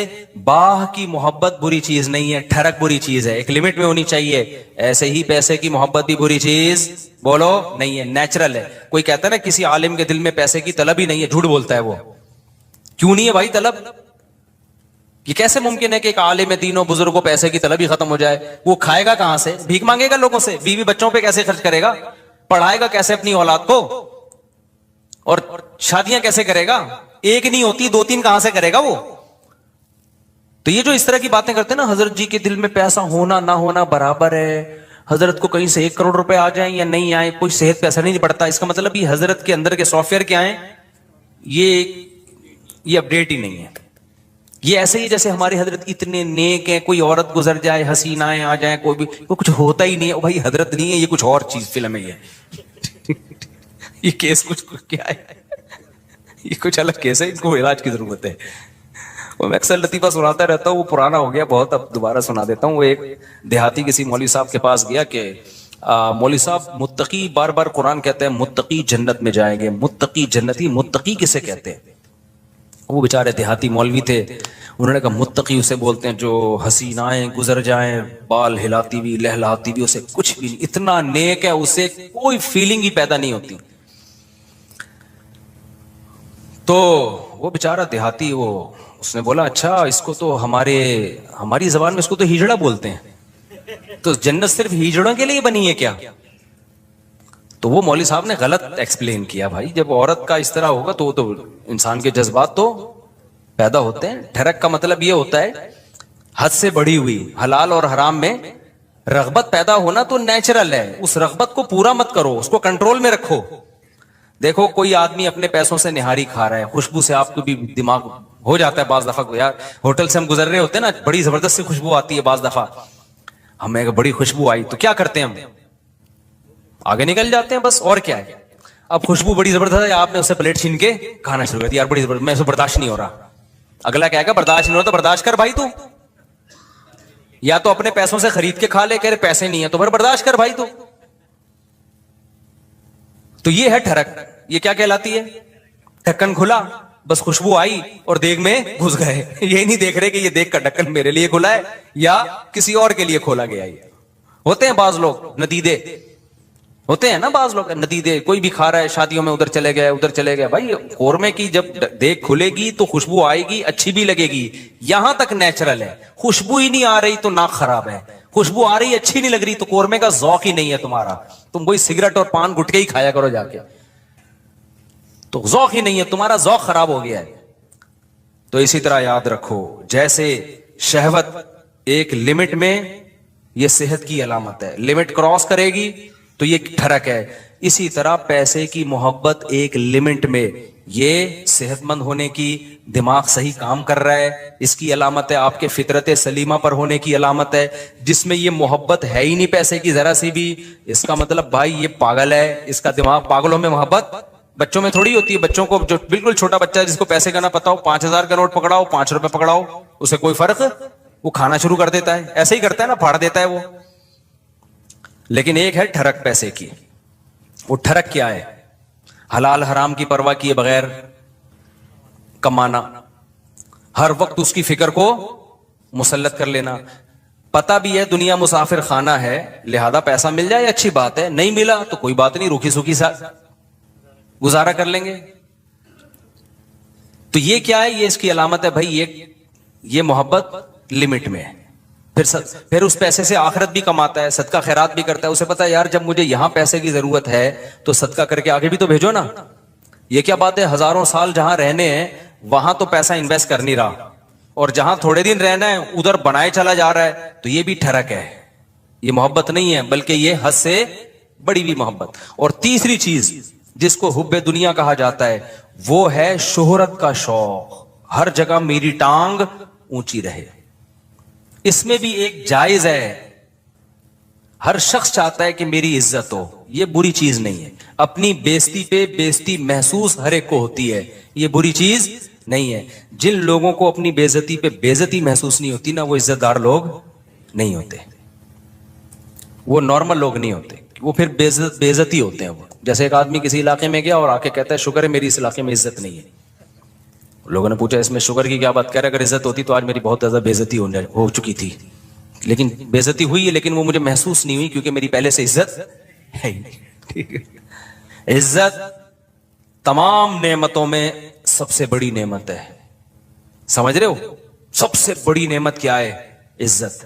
باہ کی محبت بری چیز نہیں ہے، ٹھڑک بری چیز ہے، ایک لمٹ میں ہونی چاہیے، ایسے ہی پیسے کی محبت بھی بری چیز بولو نہیں ہے، نیچرل ہے۔ کوئی کہتا ہے نا کسی عالم کے دل میں پیسے کی طلب ہی نہیں ہے، جھوٹ بولتا ہے وہ۔ کیوں نہیں ہے بھائی طلب؟ یہ کیسے ممکن ہے کہ ایک عالم دین و بزرگ کو پیسے کی طلب ہی ختم ہو جائے؟ وہ کھائے گا کہاں سے؟ بھیک مانگے گا لوگوں سے؟ بیوی بچوں پہ کیسے خرچ کرے گا؟ پڑھائے گا کیسے اپنی اولاد کو؟ اور شادیاں کیسے کرے گا؟ ایک نہیں ہوتی، 2-3 کہاں سے کرے گا وہ؟ تو یہ جو اس طرح کی باتیں کرتے ہیں نا، حضرت جی کے دل میں پیسہ ہونا نہ ہونا برابر ہے، حضرت کو کہیں سے 1 کروڑ روپے آ جائیں یا نہیں آئے کوئی صحت پہ اثر نہیں پڑتا، اس کا مطلب یہ حضرت کے اندر کے سافٹ ویئر کیا ہیں، یہ اپڈیٹ ہی نہیں ہے۔ یہ ایسے ہی جیسے ہمارے حضرت اتنے نیک ہیں، کوئی عورت گزر جائے، حسینائیں آ جائیں، کوئی بھی کچھ ہوتا ہی نہیں ہے، بھائی حضرت نہیں ہے، یہ کچھ اور چیز فلم ہے، یہ کیس کچھ کیا ہے، یہ کچھ الگ کیس ہے، ان کو علاج کی ضرورت ہے۔ وہ میں اکثر لطیفہ سناتا رہتا ہوں، وہ پرانا ہو گیا بہت، اب دوبارہ سنا دیتا ہوں۔ وہ ایک دیہاتی کسی مولوی صاحب کے پاس گیا کہ مولوی صاحب متقی، بار بار قرآن کہتے ہیں متقی جنت میں جائیں گے، متقی جنتی، متقی کسے کہتے ہیں؟ وہ بیچارے دیہاتی مولوی تھے، انہوں نے کہا متقی اسے بولتے ہیں جو حسینائیں گزر جائیں بال ہلاتی ہوئی لہلاتی ہوئی، اسے کچھ بھی نہیں، اتنا نیک ہے اسے کوئی فیلنگ ہی پیدا نہیں ہوتی۔ تو وہ بیچارہ دیہاتی، اس نے بولا اچھا اس کو تو ہماری زبان میں اس کو تو ہجڑا بولتے ہیں، تو جنت صرف ہجڑوں کے لیے بنی ہے کیا؟ تو وہ مولوی صاحب نے غلط ایکسپلین کیا، بھائی جب عورت کا اس طرح ہوگا تو انسان کے جذبات تو پیدا ہوتے ہیں۔ ٹھڑک کا مطلب یہ ہوتا ہے حد سے بڑھی ہوئی، حلال اور حرام میں رغبت پیدا ہونا تو نیچرل ہے، اس رغبت کو پورا مت کرو، اس کو کنٹرول میں رکھو۔ دیکھو کوئی آدمی اپنے پیسوں سے نہاری کھا رہا ہے، خوشبو سے آپ کو بھی دماغ ہو جاتا ہے بعض دفعہ، یار ہوٹل سے ہم گزر رہے ہوتے ہیں نا، بڑی زبردست سی خوشبو آتی ہے، بعض دفعہ ہمیں بڑی خوشبو آئی تو کیا کرتے ہیں ہم؟ آگے نکل جاتے ہیں بس، اور کیا ہے۔ اب خوشبو بڑی زبردست ہے، آپ نے اسے پلیٹ چھین کے کھانا شروع کر دیا، یار بڑی زبردست، میں اسے برداشت نہیں ہو رہا۔ اگلا کہے گا برداشت نہیں ہو رہا تو برداشت کر بھائی، تو یا تو اپنے پیسوں سے خرید کے کھا لے، کہہ رہے پیسے نہیں ہے تو پھر برداشت کر بھائی۔ تو یہ ہے ٹھڑک، یہ کیا کہلاتی ہے؟ ڈھکن کھلا، بس خوشبو آئی اور دیگ میں گھس گئے، یہ نہیں دیکھ رہے کہ یہ دیگ کا ڈھکن میرے لیے کھلا ہے یا کسی اور کے لیے کھولا گیا ہے۔ ہوتے ہیں بعض لوگ ندیدے، ہوتے ہیں نا بعض لوگ ندیدے، کوئی بھی کھا رہا ہے شادیوں میں، ادھر چلے گئے، بھائی قورمے کی جب دیگ کھلے گی تو خوشبو آئے گی، اچھی بھی لگے گی، یہاں تک نیچرل ہے۔ خوشبو ہی نہیں آ رہی تو ناک خراب ہے، خوشبو آ رہی اچھی نہیں لگ رہی تو قورمے کا ذوق ہی نہیں ہے تمہارا، تم وہی سگریٹ اور پان گٹکے ہی کھایا کرو جا کے، تو ذوق ہی نہیں ہے تمہارا، ذوق خراب ہو گیا ہے۔ تو اسی طرح یاد رکھو، جیسے شہوت ایک لمٹ میں، یہ صحت کی علامت ہے، لمٹ کراس کرے گی تو یہ ٹھڑک ہے، اسی طرح پیسے کی محبت ایک لمٹ میں، یہ صحت مند ہونے کی، دماغ صحیح کام کر رہا ہے، اس کی علامت ہے، آپ کے فطرت سلیمہ پر ہونے کی علامت ہے۔ جس میں یہ محبت ہے ہی نہیں پیسے کی ذرا سی بھی، اس کا مطلب بھائی یہ پاگل ہے، اس کا دماغ، پاگلوں میں محبت بچوں میں تھوڑی ہوتی ہے، بچوں کو جو بالکل چھوٹا بچہ ہے جس کو پیسے کا نہ پتا ہو، 5000 کا نوٹ پکڑاؤ، 5 روپے پکڑاؤ، اسے کوئی فرق، وہ کھانا شروع کر دیتا ہے، ایسے ہی کرتا ہے نا، پھاڑ دیتا ہے وہ۔ لیکن ایک ہے ٹھڑک پیسے کی، وہ ٹھڑک کیا ہے؟ حلال حرام کی پرواہ کیے بغیر کمانا، ہر وقت اس کی فکر کو مسلط کر لینا، پتہ بھی ہے دنیا مسافر خانہ ہے، لہذا پیسہ مل جائے اچھی بات ہے، نہیں ملا تو کوئی بات نہیں، روکھی سوکھی سا گزارا کر لیں گے۔ تو یہ کیا ہے؟ یہ اس کی علامت ہے بھائی یہ محبت لمٹ میں ہے۔ پھر اس پیسے سے آخرت بھی کماتا ہے، صدقہ خیرات بھی کرتا ہے، اسے پتا ہے یار جب مجھے یہاں پیسے کی ضرورت ہے تو صدقہ کر کے آگے بھی تو بھیجو نا۔ یہ کیا بات ہے، ہزاروں سال جہاں رہنے ہیں وہاں تو پیسہ انویسٹ کر نہیں رہا، اور جہاں تھوڑے دن رہنا ہے ادھر بنائے چلا جا رہا ہے، تو یہ بھی ٹھڑک ہے، یہ محبت نہیں ہے، بلکہ یہ حد سے بڑی ہوئی محبت. اور تیسری چیز جس کو حب دنیا کہا جاتا ہے وہ ہے شہرت کا شوق. ہر جگہ میری ٹانگ اونچی رہے. اس میں بھی ایک جائز ہے. ہر شخص چاہتا ہے کہ میری عزت ہو. یہ بری چیز نہیں ہے. اپنی بےزتی پہ بےزتی محسوس ہر ایک کو ہوتی ہے. یہ بری چیز نہیں ہے. جن لوگوں کو اپنی بےزتی پہ بےزتی محسوس نہیں ہوتی نا وہ عزت دار لوگ نہیں ہوتے. وہ نارمل لوگ نہیں ہوتے. وہ پھر بےزتی ہوتے ہیں. وہ جیسے ایک آدمی کسی علاقے میں گیا اور آ کے کہتا ہے شکر ہے میری اس علاقے میں عزت نہیں ہے. لوگوں نے پوچھا اس میں شکر کی کیا بات کر رہے؟ اگر عزت ہوتی تو آج میری بہت زیادہ بےزتی ہو چکی تھی. لیکن بےزتی ہوئی ہے لیکن وہ مجھے محسوس نہیں ہوئی کیونکہ میری پہلے سے عزت ہے ہی نہیں. عزت تمام نعمتوں میں سب سے بڑی نعمت ہے. سمجھ رہے ہو؟ سب سے بڑی نعمت کیا ہے؟ عزت.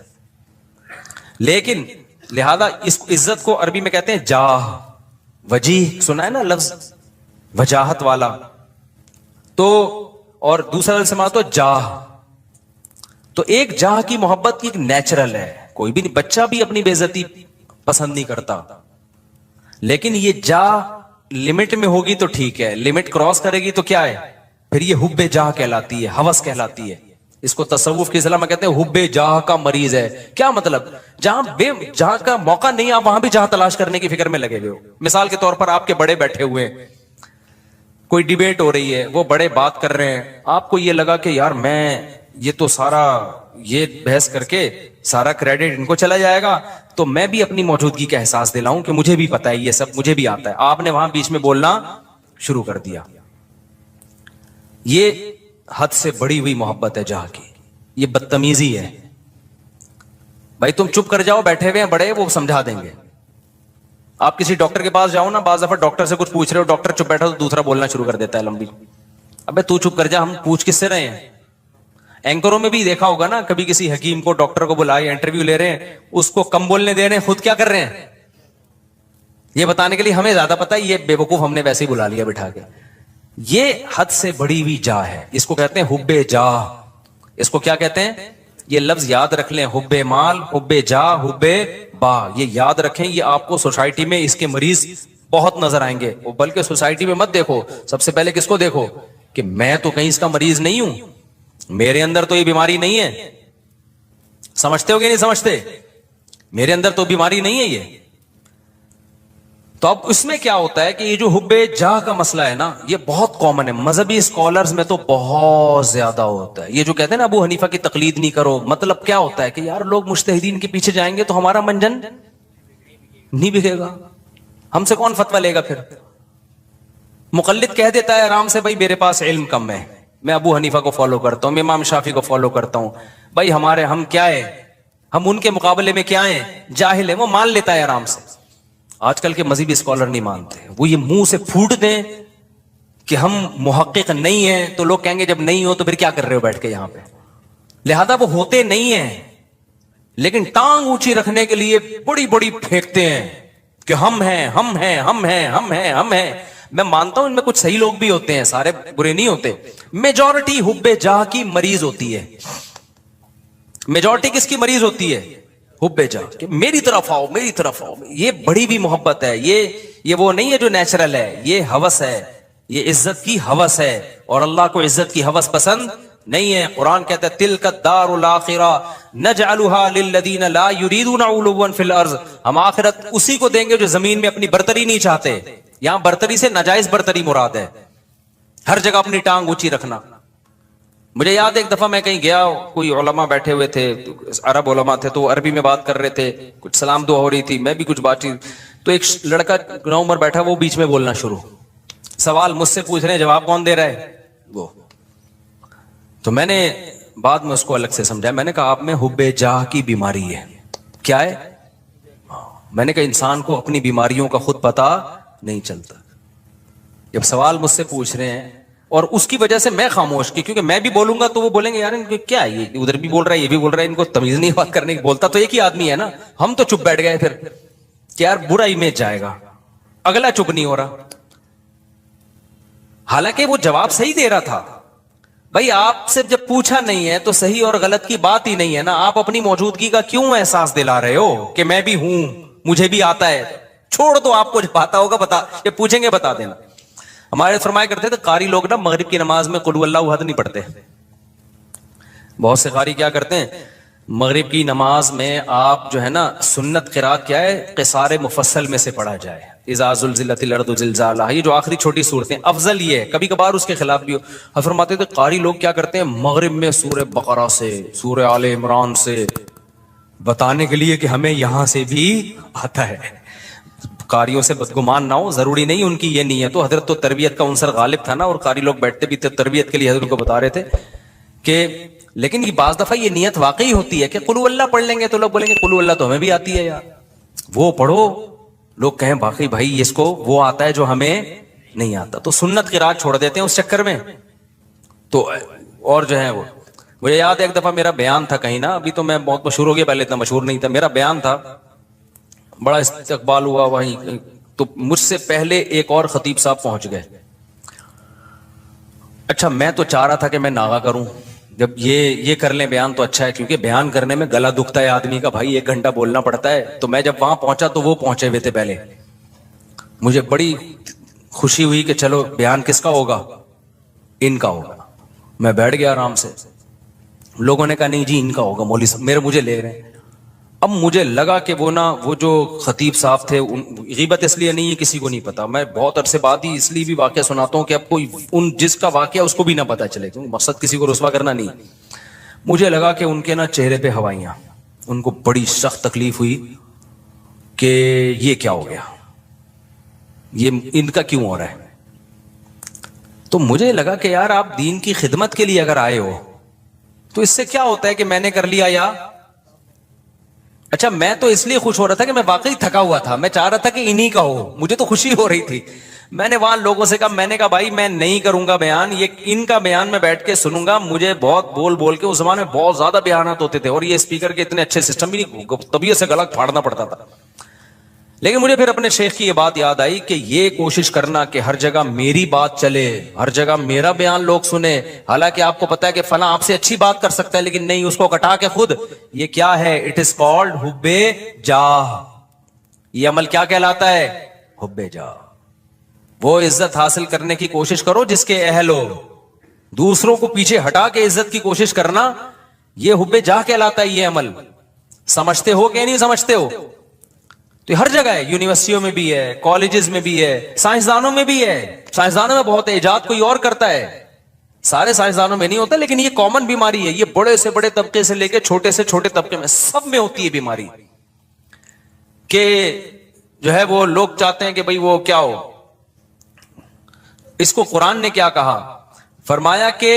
لیکن لہذا اس عزت کو عربی میں کہتے ہیں جاہ. وجیح سنا ہے نا لفظ وجاہت والا. تو اور دوسرا لفظ سمجھا تو جاہ. تو ایک جاہ کی محبت کی ایک نیچرل ہے. کوئی بھی بچہ بھی اپنی بے عزتی پسند نہیں کرتا. لیکن یہ جاہ لمٹ میں ہوگی تو ٹھیک ہے. لمٹ کراس کرے گی تو کیا ہے؟ پھر یہ حب جاہ کہلاتی ہے. ہوس کہلاتی ہے. اس کو تصوف کی اصطلاح میں کہتے ہیں حب جاہ کا مریض ہے. کیا مطلب؟ جہاں کا موقع نہیں آپ وہاں بھی جاہ تلاش کرنے کی فکر میں لگے ہوئے ہو. مثال کے طور پر آپ کے بڑے بیٹھے ہوئے ہیں, کوئی ڈیبیٹ ہو رہی ہے, وہ بڑے بات کر رہے ہیں, آپ کو یہ لگا کہ یار میں یہ تو سارا یہ بحث کر کے سارا کریڈٹ ان کو چلا جائے گا, تو میں بھی اپنی موجودگی کا احساس دلاؤں کہ مجھے بھی پتا ہے یہ سب مجھے بھی آتا ہے. آپ نے وہاں بیچ میں بولنا شروع کر دیا. یہ حد سے بڑی ہوئی محبت ہے جہاں کی. یہ بدتمیزی ہے. بھائی تم چپ کر جاؤ, بیٹھے ہوئے ہیں بڑے, وہ سمجھا دیں گے. آپ کسی ڈاکٹر کے پاس جاؤ نا, بعض دفعہ ڈاکٹر سے کچھ پوچھ رہے ہو, ڈاکٹر چپ بیٹھا تو دوسرا بولنا شروع کر دیتا ہے لمبی. ابے تو چپ کر جا, ہم پوچھ کس سے رہے ہیں؟ اینکروں میں بھی دیکھا ہوگا نا, کبھی کسی حکیم کو ڈاکٹر کو بلائے انٹرویو لے رہے ہیں, اس کو کم بولنے دے رہے ہیں, خود کیا کر رہے ہیں یہ بتانے کے لیے ہمیں زیادہ پتا ہے, یہ بے وقوف ہم نے ویسے ہی بلا لیا بٹھا کے. یہ حد سے بڑی ہوئی جاہ ہے. اس کو کہتے ہیں حب جاہ. اس کو کیا کہتے ہیں؟ یہ لفظ یاد رکھ لیں, حب مال, حب جاہ, حب با. یہ یاد رکھیں. یہ آپ کو سوسائٹی میں اس کے مریض بہت نظر آئیں گے. بلکہ سوسائٹی میں مت دیکھو, سب سے پہلے کس کو دیکھو کہ میں تو کہیں اس کا مریض نہیں ہوں, میرے اندر تو یہ بیماری نہیں ہے. سمجھتے ہو کہ نہیں سمجھتے؟ میرے اندر تو بیماری نہیں ہے یہ. تو اب اس میں کیا ہوتا ہے کہ یہ جو حب جاہ کا مسئلہ ہے نا, یہ بہت کامن ہے. مذہبی اسکالرز میں تو بہت زیادہ ہوتا ہے. یہ جو کہتے ہیں نا ابو حنیفہ کی تقلید نہیں کرو, مطلب کیا ہوتا ہے کہ یار لوگ مجتہدین کے پیچھے جائیں گے تو ہمارا منجن نہیں بکے گا, ہم سے کون فتویٰ لے گا پھر. مقلد کہہ دیتا ہے آرام سے, بھائی میرے پاس علم کم ہے, میں ابو حنیفہ کو فالو کرتا ہوں, میں امام شافعی کو فالو کرتا ہوں, بھائی ہم کیا ہے, ہم ان کے مقابلے میں کیا ہیں, جاہل ہیں. وہ مان لیتا ہے آرام سے. آج کل کے مذہبی اسکالر نہیں مانتے. وہ یہ منہ سے پھوٹ دیں کہ ہم محقق نہیں ہیں, تو لوگ کہیں گے جب نہیں ہو تو پھر کیا کر رہے ہو بیٹھ کے یہاں پہ. لہذا وہ ہوتے نہیں ہیں, لیکن ٹانگ اونچی رکھنے کے لیے بڑی بڑی پھینکتے ہیں کہ ہم ہیں ہم ہیں ہم ہیں ہم ہیں ہم ہیں. میں مانتا ہوں ان میں کچھ صحیح لوگ بھی ہوتے ہیں, سارے برے نہیں ہوتے. میجورٹی حب جاہ کی مریض ہوتی ہے. میجورٹی کس کی مریض ہوتی ہے؟ حب جاہ, کہ میری طرف آؤ میری طرف آؤ. یہ بڑی بھی محبت ہے. یہ وہ نہیں ہے جو نیچرل ہے, یہ ہوس ہے, یہ عزت کی ہوس ہے. اور اللہ کو عزت کی ہوس پسند نہیں ہے. قرآن کہتا ہے تلک الدار الاخرہ نجعلها للذین لا یریدون علوا فی الارض. ہم آخرت اسی کو دیں گے جو زمین میں اپنی برتری نہیں چاہتے. یہاں برتری سے ناجائز برتری مراد ہے. ہر جگہ اپنی ٹانگ اونچی رکھنا. مجھے یاد ہے ایک دفعہ میں کہیں گیا, کوئی علماء بیٹھے ہوئے تھے, عرب علماء تھے, تو عربی میں بات کر رہے تھے, کچھ سلام دعا ہو رہی تھی, میں بھی کچھ بات کی, تو ایک لڑکا نو عمر بیٹھا, وہ بیچ میں بولنا شروع, سوال مجھ سے پوچھ رہے ہیں, جواب کون دے رہا ہے وہ. تو میں نے بعد میں اس کو الگ سے سمجھایا. میں نے کہا آپ میں حب جاہ کی بیماری ہے. کیا ہے؟ میں نے کہا انسان کو اپنی بیماریوں کا خود پتا نہیں چلتا. جب سوال مجھ سے پوچھ رہے ہیں اور اس کی وجہ سے میں خاموش کی, کیونکہ میں بھی بولوں گا تو وہ بولیں گے یار ان کو کیا ہے, یہ ادھر بھی بول رہا ہے یہ بھی بول رہا ہے, ان کو تمیز نہیں بات کرنے کی. بولتا تو ایک ہی آدمی ہے نا. ہم تو چپ بیٹھ گئے پھر کہ یار برا امیج جائے گا, اگلا چپ نہیں ہو رہا. حالانکہ وہ جواب صحیح دے رہا تھا. بھائی آپ سے جب پوچھا نہیں ہے تو صحیح اور غلط کی بات ہی نہیں ہے نا. آپ اپنی موجودگی کا کیوں احساس دلا رہے ہو کہ میں بھی ہوں, مجھے بھی آتا ہے. چھوڑ دو, آپ کو جو پاتا ہوگا بتا, یہ پوچھیں گے بتا دینا. ہمارے فرمایا کرتے تھے قاری لوگ نا مغرب کی نماز میں قل اللہ احد نہیں پڑھتے. بہت سے قاری کیا کرتے ہیں, مغرب کی نماز میں آپ جو ہے نا سنت قرات کیا ہے, قصار مفصل میں سے پڑھا جائے, اذا زلزلت الارض زلزالہا, یہ جو آخری چھوٹی صورتیں, افضل یہ ہے. کبھی کبھار اس کے خلاف بھی ہو. فرماتے تھے قاری لوگ کیا کرتے ہیں, مغرب میں سورہ بقرہ سے, سورہ آل عمران سے, بتانے کے لیے کہ ہمیں یہاں سے بھی آتا ہے. قاریوں سے بدگمان نہ ہو, ضروری نہیں ان کی یہ نیت تو. حضرت تو تربیت کا عنصر غالب تھا نا, اور قاری لوگ بیٹھتے بھی تھے تربیت کے لیے, حضرت کو بتا رہے تھے کہ, لیکن یہ بعض دفعہ یہ نیت واقعی ہوتی ہے کہ قل اللہ پڑھ لیں گے تو لوگ بولیں گے قل اللہ تو ہمیں بھی آتی ہے یار, وہ پڑھو. لوگ کہیں باقی بھائی اس کو وہ آتا ہے جو ہمیں نہیں آتا, تو سنت قرات چھوڑ دیتے ہیں اس چکر میں. تو اور جو ہے وہ, مجھے یاد ہے ایک دفعہ میرا بیان تھا کہیں نا, ابھی تو میں بہت مشہور ہو گیا, پہلے اتنا مشہور نہیں تھا. میرا بیان تھا, بڑا استقبال ہوا وہیں, تو مجھ سے پہلے ایک اور خطیب صاحب پہنچ گئے. اچھا میں تو چاہ رہا تھا کہ میں ناغا کروں, جب یہ کر لیں بیان تو اچھا ہے, کیونکہ بیان کرنے میں گلا دکھتا ہے آدمی کا بھائی, 1 گھنٹہ بولنا پڑتا ہے. تو میں جب وہاں پہنچا تو وہ پہنچے ہوئے تھے پہلے. مجھے بڑی خوشی ہوئی کہ چلو بیان کس کا ہوگا, ان کا ہوگا. میں بیٹھ گیا آرام سے. لوگوں نے کہا نہیں جی ان کا ہوگا, مولوی صاحب مجھے لے رہے ہیں. اب مجھے لگا کہ وہ جو خطیب صاحب تھے, غیبت اس لیے نہیں ہے کسی کو نہیں پتا, میں بہت عرصے بعد ہی اس لیے بھی واقعہ سناتا ہوں کہ اب کوئی جس کا واقعہ اس کو بھی نہ پتا چلے, کیونکہ مقصد کسی کو رسوا کرنا نہیں. مجھے لگا کہ ان کے نا چہرے پہ ہوائیاں, ان کو بڑی سخت تکلیف ہوئی کہ یہ کیا ہو گیا, یہ ان کا کیوں ہو رہا ہے. تو مجھے لگا کہ یار آپ دین کی خدمت کے لیے اگر آئے ہو تو اس سے کیا ہوتا ہے کہ میں نے کر لیا یا, اچھا میں تو اس لیے خوش ہو رہا تھا کہ میں واقعی تھکا ہوا تھا, میں چاہ رہا تھا کہ انہی کا ہو, مجھے تو خوشی ہو رہی تھی. میں نے وہاں لوگوں سے کہا, میں نے کہا بھائی میں نہیں کروں گا بیان, یہ ان کا بیان میں بیٹھ کے سنوں گا. مجھے بہت بول کے, اس زمانے میں بہت زیادہ بیانات ہوتے تھے, اور یہ اسپیکر کے اتنے اچھے سسٹم بھی نہیں, طبیعت سے گلا پھاڑنا پڑتا تھا. لیکن مجھے پھر اپنے شیخ کی یہ بات یاد آئی کہ یہ کوشش کرنا کہ ہر جگہ میری بات چلے, ہر جگہ میرا بیان لوگ سنیں, حالانکہ آپ کو پتا ہے کہ فلاں آپ سے اچھی بات کر سکتا ہے لیکن نہیں, اس کو کٹا کے خود, یہ کیا ہے, اٹ از کالڈ حب جاہ. یہ عمل کیا کہلاتا ہے, حب جاہ. وہ عزت حاصل کرنے کی کوشش کرو جس کے اہل ہو, دوسروں کو پیچھے ہٹا کے عزت کی کوشش کرنا, یہ حب جاہ کہلاتا ہے. یہ عمل سمجھتے ہو کہ نہیں سمجھتے ہو؟ تو ہر جگہ ہے, یونیورسٹیوں میں بھی ہے, کالجز میں بھی ہے, سائنسدانوں میں بھی ہے. سائنسدانوں میں بہت ایجاد کوئی اور کرتا ہے, سارے سائنسدانوں میں نہیں ہوتا, لیکن یہ کامن بیماری ہے. یہ بڑے سے بڑے طبقے سے لے کے چھوٹے سے چھوٹے طبقے میں سب میں ہوتی ہے بیماری, کہ جو ہے وہ لوگ چاہتے ہیں کہ بھئی وہ کیا ہو. اس کو قرآن نے کیا کہا, فرمایا کہ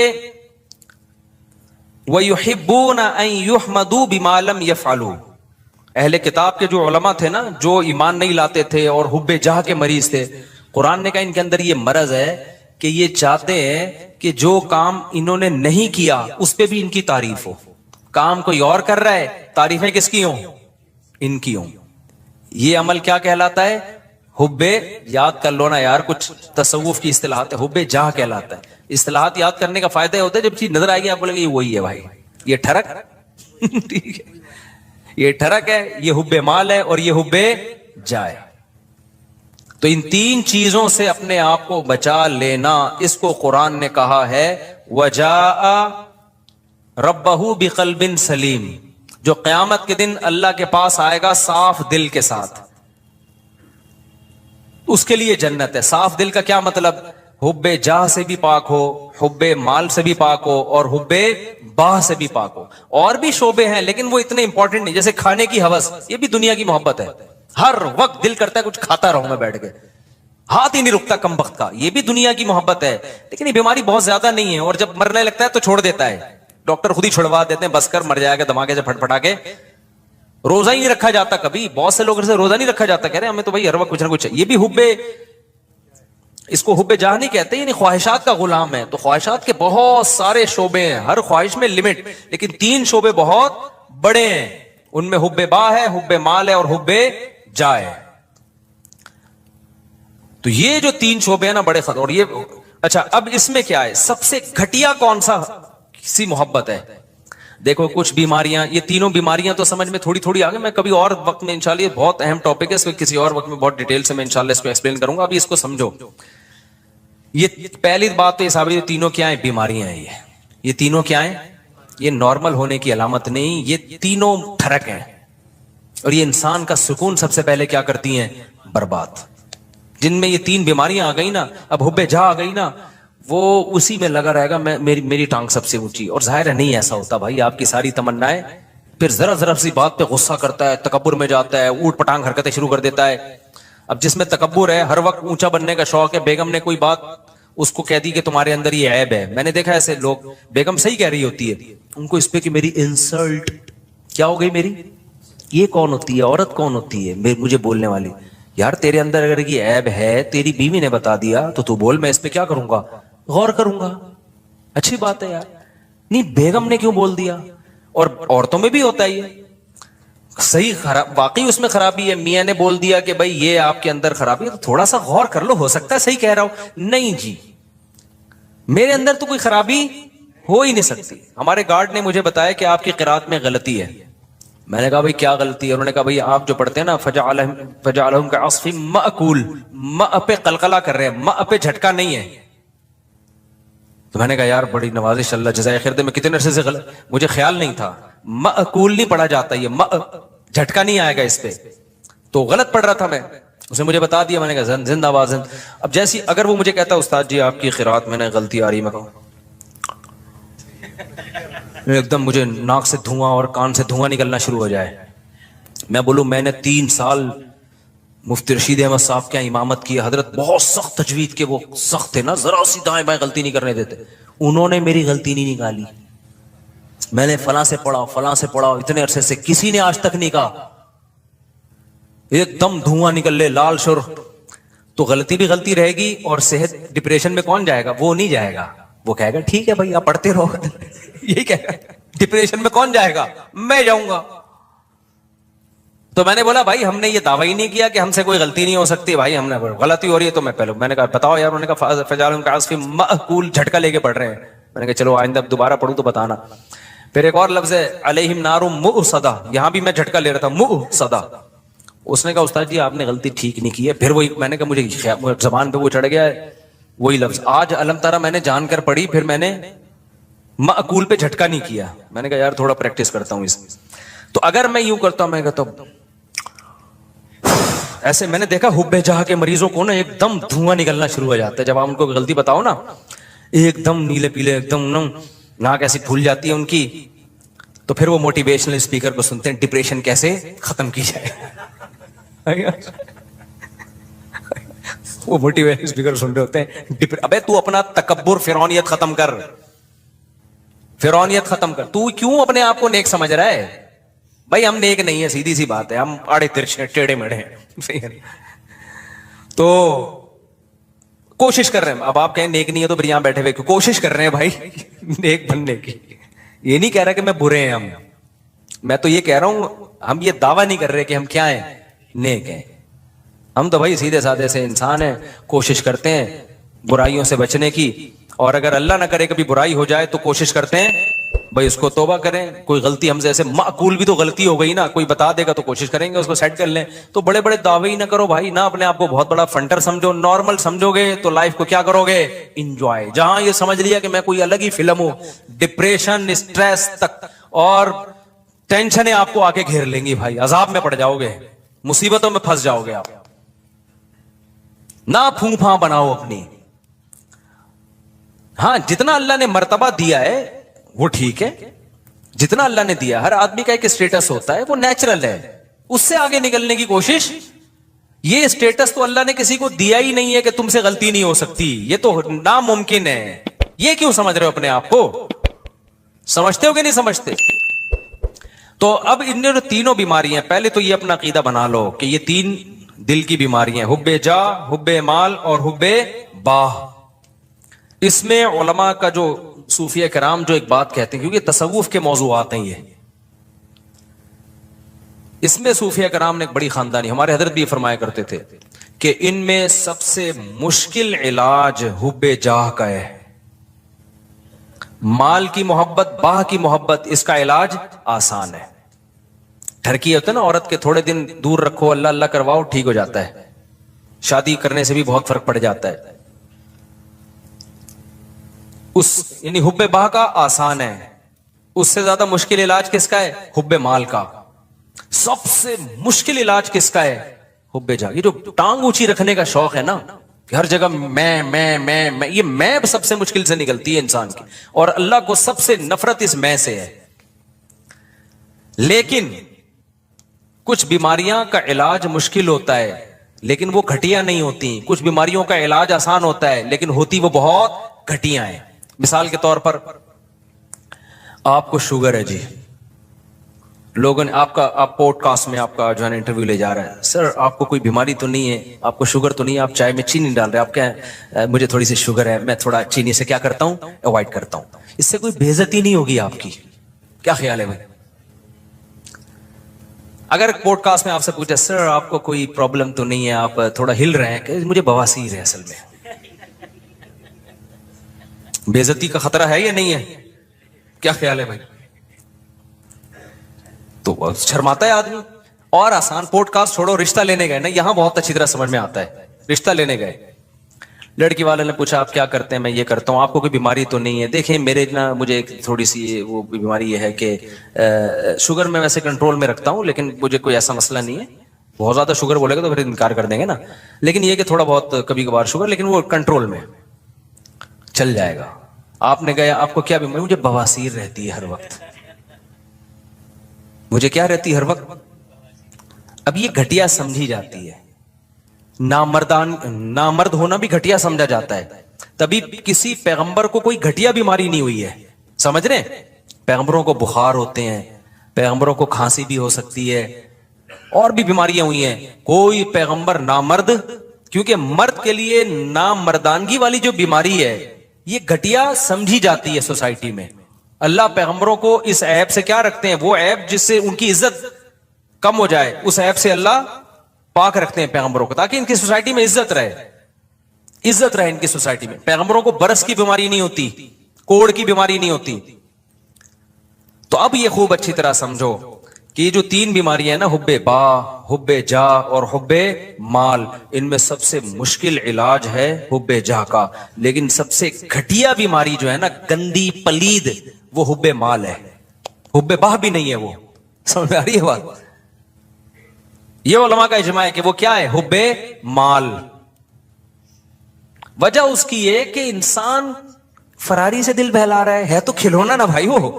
وَيُحِبُّونَ أَن يُحْمَدُوا بِمَا لَمْ يَفْعَلُوا. اہل کتاب کے جو علماء تھے نا, جو ایمان نہیں لاتے تھے اور حب جاہ کے مریض تھے, قرآن نے کہا ان کے اندر یہ مرض ہے کہ یہ چاہتے ہیں کہ جو کام انہوں نے نہیں کیا اس پہ بھی ان کی تعریف ہو. کام کوئی اور کر رہا ہے, تعریفیں کس کی ہوں, ان کی ہوں. یہ عمل کیا کہلاتا ہے, حب, یاد کر لو نا یار, کچھ تصوف کی اصطلاحات ہے, حب جاہ کہلاتا ہے. اصطلاحات یاد کرنے کا فائدہ ہوتا ہے جب چیز نظر آئے گی آپ بولیں گے یہ وہی ہے بھائی, یہ ٹھڑک ٹھیک ہے, یہ ٹھڑک ہے, یہ حب مال ہے, اور یہ حب جائے. تو ان 3 چیزوں سے اپنے آپ کو بچا لینا, اس کو قرآن نے کہا ہے وَجَاءَ رَبَّهُ بِقَلْبٍ سَلِيمٍ, جو قیامت کے دن اللہ کے پاس آئے گا صاف دل کے ساتھ, اس کے لیے جنت ہے. صاف دل کا کیا مطلب, حب جاہ سے بھی پاک ہو, حب مال سے بھی پاک ہو, اور حب باہ سے بھی پاک ہو. اور بھی شعبے ہیں لیکن وہ اتنے امپورٹنٹ نہیں, جیسے کھانے کی ہوس, یہ بھی دنیا کی محبت ہے. ہر وقت دل کرتا ہے کچھ کھاتا رہوں میں بیٹھ کے, ہاتھ ہی نہیں رکتا کم وقت کا, یہ بھی دنیا کی محبت ہے. لیکن یہ بیماری بہت زیادہ نہیں ہے, اور جب مرنے لگتا ہے تو چھوڑ دیتا ہے, ڈاکٹر خود ہی چھڑوا دیتے ہیں, بس کر مر جائے گا دھماکے سے پھٹ پھٹا کے. روزہ ہی نہیں رکھا جاتا کبھی, بہت سے لوگ سے روزہ نہیں رکھا جاتا, کہہ رہے ہیں ہمیں تو بھائی ہر وقت کچھ نہ کچھ. یہ بھی حب, اس کو حب جاہ نہیں کہتے, یعنی خواہشات کا غلام ہے. تو خواہشات کے بہت سارے شعبے ہیں, ہر خواہش میں لمٹ, لیکن 3 شعبے بہت بڑے ہیں. ان میں حب باہ ہے, حب مال ہے, اور حب جاہ ہے. تو یہ جو 3 شعبے ہیں نا بڑے خطر. اور یہ اچھا, اب اس میں کیا ہے, سب سے گھٹیا کون سا سی محبت ہے, دیکھو کچھ بیماریاں, یہ تینوں بیماریاں تو سمجھ میں تھوڑی تھوڑی آ گئی, میں کبھی اور وقت میں انشاءاللہ, یہ بہت اہم ٹاپک ہے, اس کو کسی اور وقت میں بہت ڈیٹیل سے میں انشاءاللہ اس کو ایکسپلین کروں گا. ابھی اس کو سمجھو. یہ پہلی بات تو یہ صاحب, یہ تینوں کیا ہیں؟ بیماریاں ہیں. یہ تینوں کیا ہیں؟ یہ نارمل ہونے کی علامت نہیں, یہ تینوں ٹھرک ہیں, اور یہ انسان کا سکون سب سے پہلے کیا کرتی ہیں؟ برباد. جن میں یہ تین بیماریاں آ گئی نا, اب حب جا آ گئی نا, وہ اسی میں لگا رہے گا میری ٹانگ سب سے اونچی. اور ظاہر ہے نہیں ایسا ہوتا بھائی, آپ کی ساری تمنائیں, پھر ذرا ذرا سی بات پہ غصہ کرتا ہے, تکبر میں جاتا ہے, اوٹ پٹانگ حرکتیں شروع کر دیتا ہے. اب جس میں تکبر ہے, ہر وقت اونچا بننے کا شوق ہے, بیگم نے کوئی بات اس کو کہہ دی کہ تمہارے اندر یہ عیب ہے. میں نے دیکھا ایسے لوگ, بیگم صحیح کہہ رہی ہوتی ہے, ان کو اس پہ کہ میری انسلٹ کیا ہو گئی میری. یہ کون ہوتی ہے؟ عورت کون ہوتی ہے مجھے بولنے والی؟ یار تیرے اندر اگر یہ عیب ہے, تیری بیوی نے بتا دیا تو تو بول, میں اس پہ کیا کروں گا؟ غور کروں گا. اچھی بات ہے یار. نہیں بیگم نے کیوں بول دیا؟ اور عورتوں میں بھی ہوتا ہے یہ صحیح خراب, واقعی اس میں خرابی ہے, میاں نے بول دیا کہ بھائی یہ آپ کے اندر خرابی ہے, تو تھوڑا سا غور کر لو, ہو سکتا ہے صحیح کہہ رہا ہوں. نہیں جی, میرے اندر تو کوئی خرابی ہو ہی نہیں سکتی. ہمارے گارڈ نے مجھے بتایا کہ آپ کی قرات میں غلطی ہے. میں نے کہا بھائی کیا غلطی ہے؟ انہوں نے کہا بھائی آپ جو پڑھتے ہیں نا فجعلہم کعصف مأکول, ماء پہ قلقلہ کر رہے ہیں, ماء پہ جھٹکا نہیں ہے. تو میں نے کہا یار بڑی نوازش, اللہ جزائے خیر دے, میں کتنے عرصے سے مجھے خیال نہیں تھا, مأکول نہیں پڑھا جاتا, یہ ماء جھٹکا نہیں آئے گا اس پہ, تو غلط پڑھ رہا تھا میں. اس نے مجھے بتا دیا, میں نے کہا زندہ باد زند. اب جیسی اگر وہ مجھے کہتا استاد جی آپ کی قرات میں نے غلطی آ رہی, میں کہوں ایک دم مجھے ناک سے دھواں اور کان سے دھواں نکلنا شروع ہو جائے, میں بولوں میں نے 3 سال مفتی رشید احمد صاحب کے امامت کی, حضرت بہت سخت تجوید کے, وہ سخت تھے نا, ذرا سی دائیں بائیں غلطی نہیں کرنے دیتے. انہوں نے میری غلطی نہیں نکالی. میں نے فلاں سے پڑھا, فلاں سے پڑھا, اتنے عرصے سے کسی نے آج تک نہیں کہا. ایک دم دھواں نکل لے, لال سرخ. تو غلطی بھی غلطی رہے گی, اور صحت ڈپریشن میں کون جائے گا؟ وہ نہیں جائے گا, وہ کہے گا ٹھیک ہے بھائی آپ پڑھتے رہو. یہی کہے گا. ڈپریشن میں کون جائے گا؟ میں جاؤں گا. تو میں نے بولا بھائی ہم نے یہ دعویٰ ہی نہیں کیا کہ ہم سے کوئی غلطی نہیں ہو سکتی, بھائی ہم نے غلطی ہو رہی ہے تو میں نے کہا بتاؤ یار. انہوں نے کہا فجعلہم کعصف مأکول, جھٹکا لے کے پڑھ رہے ہیں. میں نے کہا چلو آئندہ دوبارہ پڑھوں تو بتانا. پھر ایک اور لفظ ہے علیہم نار مؤصدہ, یہاں بھی میں جھٹکا لے رہا تھا, مؤصدہ. اس نے کہا استاد جی آپ نے غلطی ٹھیک نہیں کی ہے. پھر وہی میں نے کہا مجھے زبان پہ وہ چڑھ گیا ہے وہی لفظ. آج علم تارا میں نے جان کر پڑھی, پھر میں نے مأکول پہ جھٹکا نہیں کیا. میں نے کہا یار تھوڑا پریکٹس کرتا ہوں اس. تو اگر میں یوں کرتا ہوں, میں کہتا ہوں ایسے, میں نے دیکھا حب جہاں کے مریضوں کو نا ایک دم دھواں نکلنا شروع ہو جاتا ہے جب آپ ان کو غلطی بتاؤ نا, ایک دم نیلے پیلے, ایک دم ناک ایسی پھول جاتی ہے ان کی. تو پھر وہ موٹیویشنل اسپیکر کو سنتے ہیں, ڈپریشن کیسے ختم کی جائے. وہ موٹیویشنل اسپیکر سن رہے ہوتے ہیں, ابے تو اپنا تکبر فرعونیت ختم کر, فرعونیت ختم کر. تو کیوں اپنے آپ کو نیک سمجھ رہا ہے؟ بھائی ہم نیک نہیں ہے, سیدھی سی بات ہے, ہم آڑے ترچھے ٹیڑے میڑے ہیں. تو کوشش کر رہے ہیں. اب آپ کہیں نیک نہیں ہے تو پھر یہاں بیٹھے ہوئے کوشش کر رہے ہیں بھائی نیک بننے کی. یہ نہیں کہہ رہا کہ میں برے ہیں ہم, میں تو یہ کہہ رہا ہوں ہم یہ دعویٰ نہیں کر رہے کہ ہم کیا ہیں, نیک ہیں. ہم تو بھائی سیدھے سادے سے انسان ہیں, کوشش کرتے ہیں برائیوں سے بچنے کی. اور اگر اللہ نہ کرے کبھی برائی ہو جائے تو کوشش کرتے ہیں بھائی اس کو توبہ کریں. کوئی غلطی ہم سے ایسے معقول بھی تو غلطی ہو گئی نا, کوئی بتا دے گا تو کوشش کریں گے اس کو سیٹ کر لیں. تو بڑے بڑے دعوے ہی نہ کرو بھائی, نہ اپنے آپ کو بہت بڑا فنٹر سمجھو. نارمل سمجھو گے تو لائف کو کیا کرو گے؟ انجوائے. جہاں یہ سمجھ لیا کہ میں کوئی الگ ہی فلم ہوں, ڈپریشن, اسٹریس تک اور ٹینشنیں آپ کو آ کے گھیر لیں گی بھائی, عذاب میں پڑ جاؤ گے, مصیبتوں میں پھنس جاؤ گے آپ. نہ پھوں پھاں بناؤ اپنی. ہاں جتنا اللہ نے مرتبہ دیا ہے وہ ٹھیک ہے, جتنا اللہ نے دیا. ہر آدمی کا ایک اسٹیٹس ہوتا ہے, وہ نیچرل ہے, اس سے آگے نکلنے کی کوشش. یہ اسٹیٹس تو اللہ نے کسی کو دیا ہی نہیں ہے کہ تم سے غلطی نہیں ہو سکتی, یہ تو ناممکن ہے. یہ کیوں سمجھ رہے ہو اپنے آپ کو؟ سمجھتے ہو کہ نہیں سمجھتے؟ تو اب ان جو تینوں بیماریاں, پہلے تو یہ اپنا عقیدہ بنا لو کہ یہ 3 دل کی بیماریاں, حب جا, حب مال اور حب باہ. اس میں علماء کا جو صوفیہ کرام جو ایک بات کہتے ہیں, کیونکہ تصوف کے موضوعات ہیں یہ, اس میں صوفیہ کرام نے ایک بڑی خاندانی, ہمارے حضرت بھی فرمایا کرتے تھے کہ ان میں سب سے مشکل علاج حب جاہ کا ہے. مال کی محبت, باہ کی محبت, اس کا علاج آسان ہے. ٹھرکی ہوتا ہے نا عورت کے, تھوڑے دن دور رکھو, اللہ اللہ کرواؤ, ٹھیک ہو جاتا ہے. شادی کرنے سے بھی بہت فرق پڑ جاتا ہے. اس یعنی حب باہ کا آسان ہے. اس سے زیادہ مشکل علاج کس کا ہے؟ حب مال کا. سب سے مشکل علاج کس کا ہے؟ حب جاہ. یہ جو ٹانگ اونچی رکھنے کا شوق ہے نا, کہ ہر جگہ میں, یہ میں سب سے مشکل سے نکلتی ہے انسان کی, اور اللہ کو سب سے نفرت اس میں سے ہے. لیکن کچھ بیماریاں کا علاج مشکل ہوتا ہے لیکن وہ گھٹیا نہیں ہوتی. کچھ بیماریوں کا علاج آسان ہوتا ہے لیکن ہوتی وہ بہت گھٹیا ہیں. مثال کے طور پر آپ کو شوگر ہے جی, لوگوں نے آپ پوڈ کاسٹ میں آپ کا جو ہے نا انٹرویو لے جا رہا ہے, سر آپ کو کوئی بیماری تو نہیں ہے, آپ کو شوگر تو نہیں ہے, آپ چائے میں چینی ڈال رہے ہیں, آپ کیا مجھے تھوڑی سی شوگر ہے, میں تھوڑا چینی سے کیا کرتا ہوں, اوائڈ کرتا ہوں. اس سے کوئی بے عزتی نہیں ہوگی آپ کی. کیا خیال ہے بھائی؟ اگر پوڈ کاسٹ میں آپ سے پوچھا سر آپ کو کوئی پرابلم تو نہیں ہے, آپ تھوڑا ہل رہے ہیں, کہ مجھے بواسیر ہے اصل میں, بے عزتی کا خطرہ ہے یا نہیں ہے؟ کیا خیال ہے بھائی؟ تو شرماتا ہے آدمی. اور آسان پوڈ کاسٹ چھوڑو, رشتہ لینے گئے نا, یہاں بہت اچھی طرح سمجھ میں آتا ہے. رشتہ لینے گئے, لڑکی والے نے پوچھا آپ کیا کرتے ہیں, میں یہ کرتا ہوں, آپ کو کوئی بیماری تو نہیں ہے؟ دیکھیں میرے نا مجھے تھوڑی سی وہ بیماری یہ ہے کہ شوگر میں ویسے کنٹرول میں رکھتا ہوں لیکن مجھے کوئی ایسا مسئلہ نہیں ہے. بہت زیادہ شوگر بولے گا تو پھر انکار کر دیں گے نا, لیکن یہ کہ تھوڑا بہت کبھی کبھار شوگر, لیکن وہ کنٹرول میں چل جائے گا. آپ نے گیا, آپ کو کیا بیماری؟ مجھے بواسیر رہتی ہے ہر وقت. مجھے کیا رہتی ہے ہر وقت؟ اب یہ گھٹیا سمجھی جاتی ہے. نامرد ہونا بھی گھٹیا سمجھا جاتا ہے. تبھی کسی پیغمبر کو کوئی گھٹیا بیماری نہیں ہوئی ہے. سمجھ رہے ہیں؟ پیغمبروں کو بخار ہوتے ہیں, پیغمبروں کو کھانسی بھی ہو سکتی ہے, اور بھی بیماریاں ہوئی ہیں. کوئی پیغمبر نامرد, کیونکہ مرد کے لیے نامردانگی والی جو بیماری ہے یہ گھٹیا سمجھی جاتی ہے سوسائٹی میں. اللہ پیغمبروں کو اس عیب سے کیا رکھتے ہیں؟ وہ عیب جس سے ان کی عزت کم ہو جائے, اس عیب سے اللہ پاک رکھتے ہیں پیغمبروں کو, تاکہ ان کی سوسائٹی میں عزت رہے. عزت رہے ان کی سوسائٹی میں. پیغمبروں کو برس کی بیماری نہیں ہوتی, کوڑ کی بیماری نہیں ہوتی. تو اب یہ خوب اچھی طرح سمجھو کہ یہ جو 3 بیماریاں ہیں نا, حب با, حب جا اور حب مال, ان میں سب سے مشکل علاج ہے حب جا کا. لیکن سب سے گھٹیا بیماری جو ہے نا, گندی پلید, وہ حب مال ہے. حب با بھی نہیں ہے وہ. سمجھ میں آ رہی ہے بات؟ یہ علماء کا اجماع ہے کہ وہ کیا ہے؟ حب مال. وجہ اس کی یہ کہ انسان فراری سے دل بہلا رہا ہے تو کھلونا نا بھائی. وہ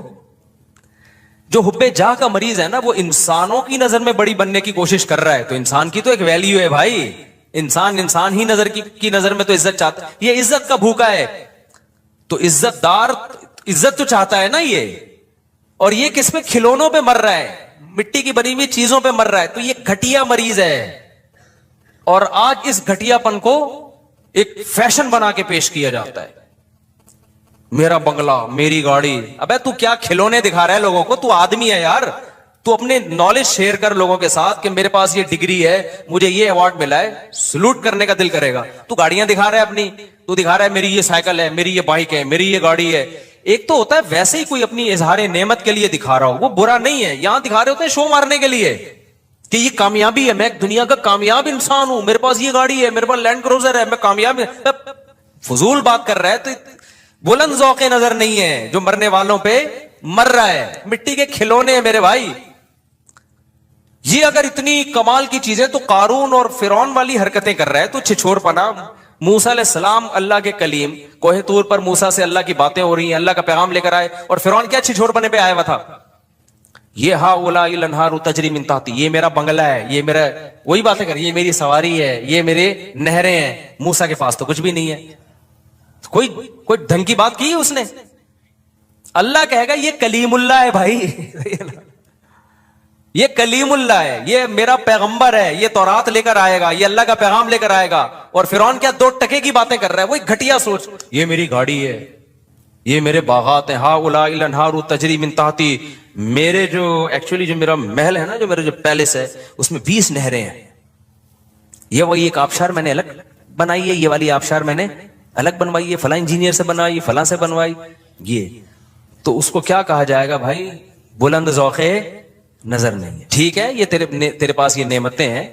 جو حب جاہ کا مریض ہے نا, وہ انسانوں کی نظر میں بڑی بننے کی کوشش کر رہا ہے. تو انسان کی تو ایک ویلیو ہے بھائی, انسان ہی نظر کی نظر میں تو عزت چاہتا ہے. یہ عزت کا بھوکا ہے. تو عزت دار عزت تو چاہتا ہے نا یہ, اور یہ کس پہ؟ کھلونوں پہ مر رہا ہے, مٹی کی بنی ہوئی چیزوں پہ مر رہا ہے. تو یہ گھٹیا مریض ہے. اور آج اس گھٹیا پن کو ایک فیشن بنا کے پیش کیا جاتا ہے. میرا بنگلہ, میری گاڑی. ابے تو کیا کھلونے دکھا رہا ہے لوگوں کو؟ تو آدمی ہے یار. تو اپنے نالج شیئر کر لوگوں کے ساتھ کہ میرے پاس یہ ڈگری ہے, مجھے یہ ایوارڈ ملا ہے, سلوٹ کرنے کا دل کرے گا. تو گاڑیاں دکھا رہا ہے اپنی, تو دکھا رہا ہے میری یہ سائیکل ہے, میری یہ بائک ہے, میری یہ گاڑی ہے. ایک تو ہوتا ہے ویسے ہی کوئی اپنی اظہار نعمت کے لیے دکھا رہا ہو, وہ برا نہیں ہے. یہاں دکھا رہے ہوتے ہیں شو مارنے کے لیے کہ یہ کامیابی ہے, میں دنیا کا کامیاب انسان ہوں, میرے پاس یہ گاڑی ہے, میرے پاس لینڈ کروزر ہے, میں کامیاب. فضول بات کر رہا ہے. تو بلند ذوق نظر نہیں ہے جو مرنے والوں پہ مر رہا ہے. مٹی کے کھلونے ہیں میرے بھائی. یہ اگر اتنی کمال کی چیزیں تو قارون اور فرعون والی حرکتیں کر رہا ہے تو چھچور پنا. موسیٰ علیہ السلام اللہ کے کلیم, کوہ طور پر موسیٰ سے اللہ کی باتیں ہو رہی ہیں, اللہ کا پیغام لے کر آئے, اور فرعون کیا چھچور پنے پہ آیا ہوا تھا؟ یہ ہاؤلاء الانہار تجری من تحتی, یہ میرا بنگلہ ہے, یہ میرا, وہی باتیں کر, یہ میری سواری ہے, یہ میرے نہریں ہیں. موسیٰ کے پاس تو کچھ بھی نہیں ہے. کوئی ڈھنگ کی بات کی اس نے؟ اللہ کہے گا یہ کلیم اللہ ہے بھائی. یہ کلیم اللہ ہے, یہ میرا پیغمبر ہے, یہ تورات لے کر آئے گا, یہ اللہ کا پیغام لے کر آئے گا. اور فرعون کیا 2 ٹکے کی باتیں کر رہا ہے؟ وہی گھٹیا سوچ, یہ میری گاڑی ہے, یہ میرے باغات ہیں, ہاؤلاء الانہار تجری من تحتی. میرے جو ایکچولی جو میرا محل ہے نا, جو میرا جو پیلس ہے, اس میں 20 نہریں ہیں. یہ وہی ایک آبشار میں نے الگ بنائی ہے, یہ والی آبشار میں نے الگ بنوائی ہے, فلاں انجینئر سے بنوائی, فلاں سے بنوائی. یہ تو اس کو کیا کہا جائے گا بھائی؟ بلند ذوق نظر نہیں ہے. ٹھیک ہے یہ تیرے پاس یہ نعمتیں ہیں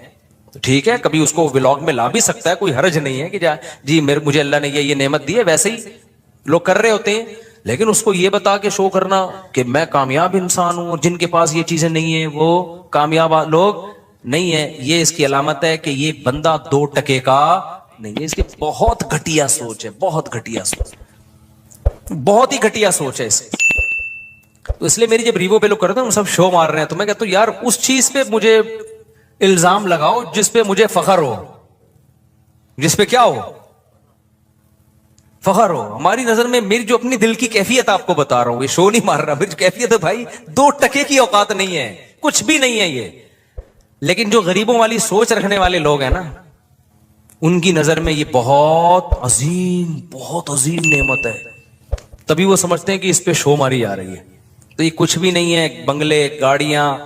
تو ٹھیک ہے, کبھی اس کو ولاگ میں لا بھی سکتا ہے, کوئی حرج نہیں ہے کہ جی مجھے اللہ نے یہ نعمت دی ہے. ویسے ہی لوگ کر رہے ہوتے ہیں, لیکن اس کو یہ بتا کے شو کرنا کہ میں کامیاب انسان ہوں, اور جن کے پاس یہ چیزیں نہیں ہیں وہ کامیاب لوگ نہیں ہیں, یہ اس کی علامت ہے کہ یہ بندہ 2 ٹکے کا نہیں ہے. اس کی بہت گھٹیا سوچ ہے, بہت گھٹیا سوچ, بہت ہی گھٹیا سوچ ہے اس کی. تو اس لیے میری جب ریوو پہ لوگ کرتے ہیں سب شو مار رہے ہیں, تو میں کہتا ہوں یار اس چیز پہ مجھے الزام لگاؤ جس پہ مجھے فخر ہو, جس پہ کیا ہو فخر ہو. ہماری نظر میں میری جو اپنی دل کی کیفیت آپ کو بتا رہا ہوں, یہ شو نہیں مار رہا, میری جو کیفیت ہے بھائی 2 ٹکے کی اوقات نہیں ہے, کچھ بھی نہیں ہے یہ. لیکن جو غریبوں والی سوچ رکھنے والے لوگ ہیں نا, ان کی نظر میں یہ بہت عظیم نعمت ہے, تبھی وہ سمجھتے ہیں کہ اس پہ شو ماری جا رہی ہے. تو یہ کچھ بھی نہیں ہے, بنگلے گاڑیاں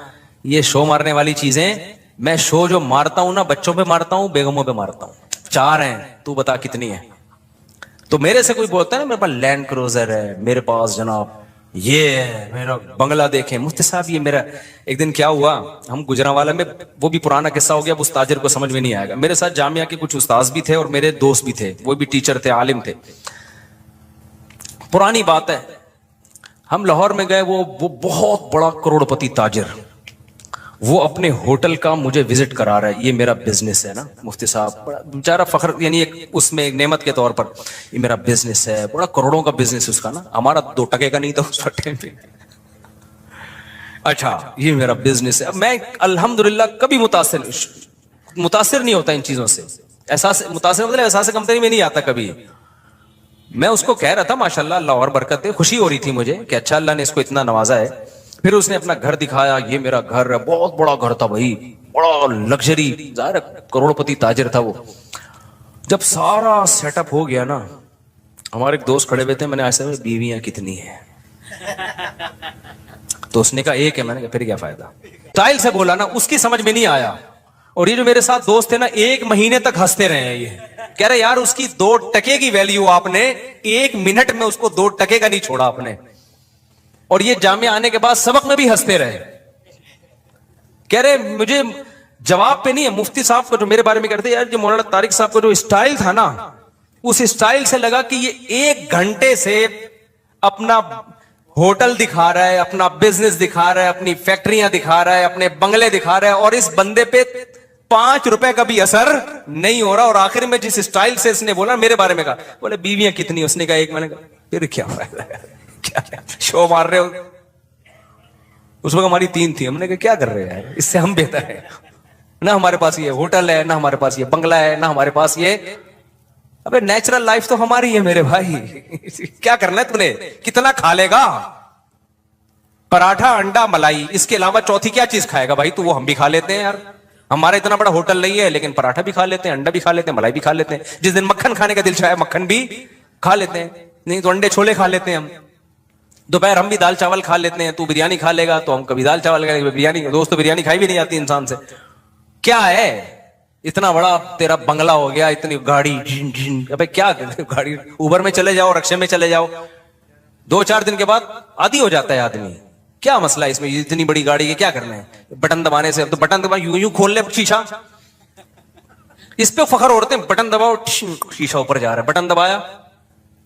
یہ شو مارنے والی چیزیں. میں شو جو مارتا ہوں نا بچوں پہ مارتا ہوں, بیگموں پہ مارتا ہوں. 4 ہیں, تو بتا کتنی ہے. تو میرے سے کوئی بولتا ہے نا میرے پاس لینڈ کروزر ہے, میرے پاس جناب یہ ہے, میرا بنگلہ دیکھیں. مفتی صاحب یہ میرا ایک دن کیا ہوا, ہم گجرانوالہ میں, وہ بھی پرانا قصہ ہو گیا, اس تاجر کو سمجھ میں نہیں آئے گا. میرے ساتھ جامعہ کے کچھ استاذ بھی تھے اور میرے دوست بھی تھے, وہ بھی ٹیچر تھے, عالم تھے. پرانی بات ہے, ہم لاہور میں گئے, وہ بہت بڑا کروڑپتی تاجر, وہ اپنے ہوٹل کا مجھے وزٹ کرا رہا ہے. یہ میرا بزنس ہے نا مفتی صاحب, بڑا بیچارہ فخر, یعنی ایک اس میں ایک نعمت کے طور پر, یہ میرا بزنس ہے, بڑا کروڑوں کا بزنس اس کا نا, ہمارا 2 ٹکے کا نہیں تھا اس ٹائم پہ. اچھا یہ میرا بزنس ہے. میں الحمدللہ کبھی متاثر نہیں ہوتا ان چیزوں سے, احساس کمتری میں نہیں آتا کبھی. میں اس کو کہہ رہا تھا ماشاءاللہ اللہ اور برکت دے, خوشی ہو رہی تھی مجھے کہ اچھا اللہ نے اس کو اتنا نوازا ہے. پھر اس نے اپنا گھر دکھایا, یہ میرا گھر ہے, بہت بڑا گھر تھا بھائی, بڑا لگژری, ظاہر کروڑپتی تاجر تھا وہ. جب سارا سیٹ اپ ہو گیا نا, ہمارے ایک دوست کھڑے ہوئے تھے, میں نے ایسے میں بیویاں کتنی ہیں, تو اس نے کہا 1 ہے. میں نے کہا پھر کیا فائدہ, اسٹائل سے بولا نا, اس کی سمجھ میں نہیں آیا. اور یہ جو میرے ساتھ دوست تھے نا 1 مہینے تک ہنستے رہے ہیں, یہ کہہ رہے یار اس کی 2 ٹکے کی ویلیو آپ نے 1 منٹ میں اس کو 2 ٹکے کا نہیں چھوڑا آپ نے. اور یہ جامعہ آنے کے بعد سبق میں بھی ہنستے رہے. کہہ رہے مجھے جواب پہ نہیں ہے. مفتی صاحب کو جو میرے بارے میں کرتے یار, جو مولانا طارق صاحب کو جو اسٹائل تھا نا, اس اسٹائل سے لگا کہ یہ 1 گھنٹے سے اپنا ہوٹل دکھا رہا ہے, اپنا بزنس دکھا رہا ہے, اپنی فیکٹریاں دکھا رہا ہے, اپنے بنگلے دکھا رہا ہے, اور اس بندے پہ 5 روپے کا بھی اثر نہیں ہو رہا. اور آخر میں جس اسٹائل سے اس نے بولا میرے بارے میں کہا, بولے بیویاں کتنی, اس نے کہا 1. میں نے کہا پھر کیا فائدہ ہے, کیا شو مار رہے ہو. اس وقت ہماری 3 تھی. ہم نے کہا کیا کر رہے ہیں, اس سے ہم بہتر ہیں. نہ ہمارے پاس یہ ہوٹل ہے, نہ ہمارے پاس یہ بنگلہ ہے, نہ ہمارے پاس یہ. ابے نیچرل لائف تو ہماری ہے میرے بھائی, کیا کرنا ہے تو نے, کتنا کھا لے گا, پراٹھا انڈا ملائی, اس کے علاوہ چوتھی کیا چیز کھائے گا بھائی. تو وہ ہم بھی کھا لیتے ہیں یار, ہمارا اتنا بڑا ہوٹل نہیں ہے, لیکن پراٹھا بھی کھا لیتے ہیں, انڈا بھی کھا لیتے ہیں, ملائی بھی کھا لیتے ہیں. جس دن مکھن کھانے کا دل چاہے مکھن بھی کھا لیتے ہیں, نہیں تو انڈے چھولے کھا لیتے ہیں ہم. دوپہر ہم بھی دال چاول کھا لیتے ہیں, تو بریانی کھا لے گا تو ہم کبھی دال چاول کھائیں گے. بریانی دوست تو بریانی کھائی بھی نہیں آتی انسان سے. کیا ہے اتنا بڑا تیرا بنگلہ ہو گیا, اتنی گاڑی, ابے کیا گاڑی, اوبر میں چلے جاؤ, رکشے میں چلے جاؤ, 2-4 دن کے بعد عادی ہو جاتا ہے آدمی. کیا مسئلہ ہے اس میں, اتنی بڑی گاڑی کے کیا کرنا ہے, بٹن دبانے سے. اب تو بٹن دبا یوں کھول لے شیشہ, اس پہ فخر اڑتے ہیں, بٹن دباؤ شیشہ اوپر جا رہا ہے, بٹن دبایا.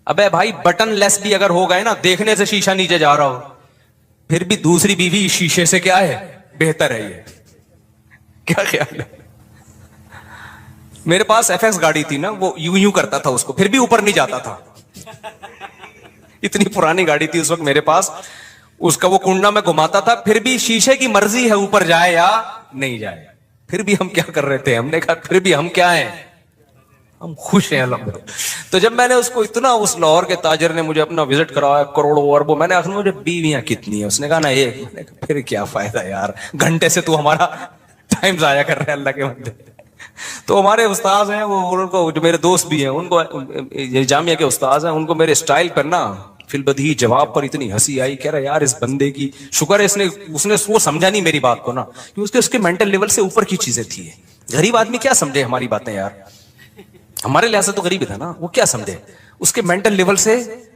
ابے بھائی بٹن لیس بھی اگر ہو گئے نا, دیکھنے سے شیشہ نیچے جا رہا ہو, پھر بھی دوسری بیوی شیشے سے کیا ہے بہتر ہے. یہ کیا خیال ہے. میرے پاس FX گاڑی تھی نا, وہ یوں کرتا تھا اس کو, پھر بھی اوپر نہیں جاتا تھا. اتنی پرانی گاڑی تھی اس وقت میرے پاس, اس کا وہ کنڈا میں گھماتا تھا, پھر بھی شیشے کی مرضی ہے اوپر جائے یا نہیں جائے. پھر بھی ہم کیا کر رہے تھے, ہم نے کہا پھر بھی ہم کیا ہیں, ہم خوش ہیں الحمدللہ. تو جب میں نے اس کو اتنا, اس لاہور کے تاجر نے مجھے اپنا وزٹ کرایا, کروڑوں اربوں, میں نے آخر مجھے بیویاں کتنی ہیں, اس نے کہا نا 1. میں نے کہا پھر کیا فائدہ یار, گھنٹے سے تو ہمارا ٹائم ضائع کر رہے ہیں اللہ کے بندے. تو ہمارے استاذ ہیں, وہ ان کو جو میرے دوست بھی ہیں, ان کو جامعہ کے استاذ ہیں, ان کو میرے اسٹائل پر نا فی البدیہی جواب پر اتنی ہنسی آئی. کہہ رہا یار اس بندے کی شکر ہے اس نے وہ سمجھا نہیں میری بات کو نا, کہ اس کے مینٹل لیول سے اوپر کی چیزیں تھی. غریب آدمی کیا سمجھے ہماری باتیں یار, ہمارے لحاظ سے تو غریب تھا نا, وہ کیا سمجھے, اس کے مینٹل لیول سے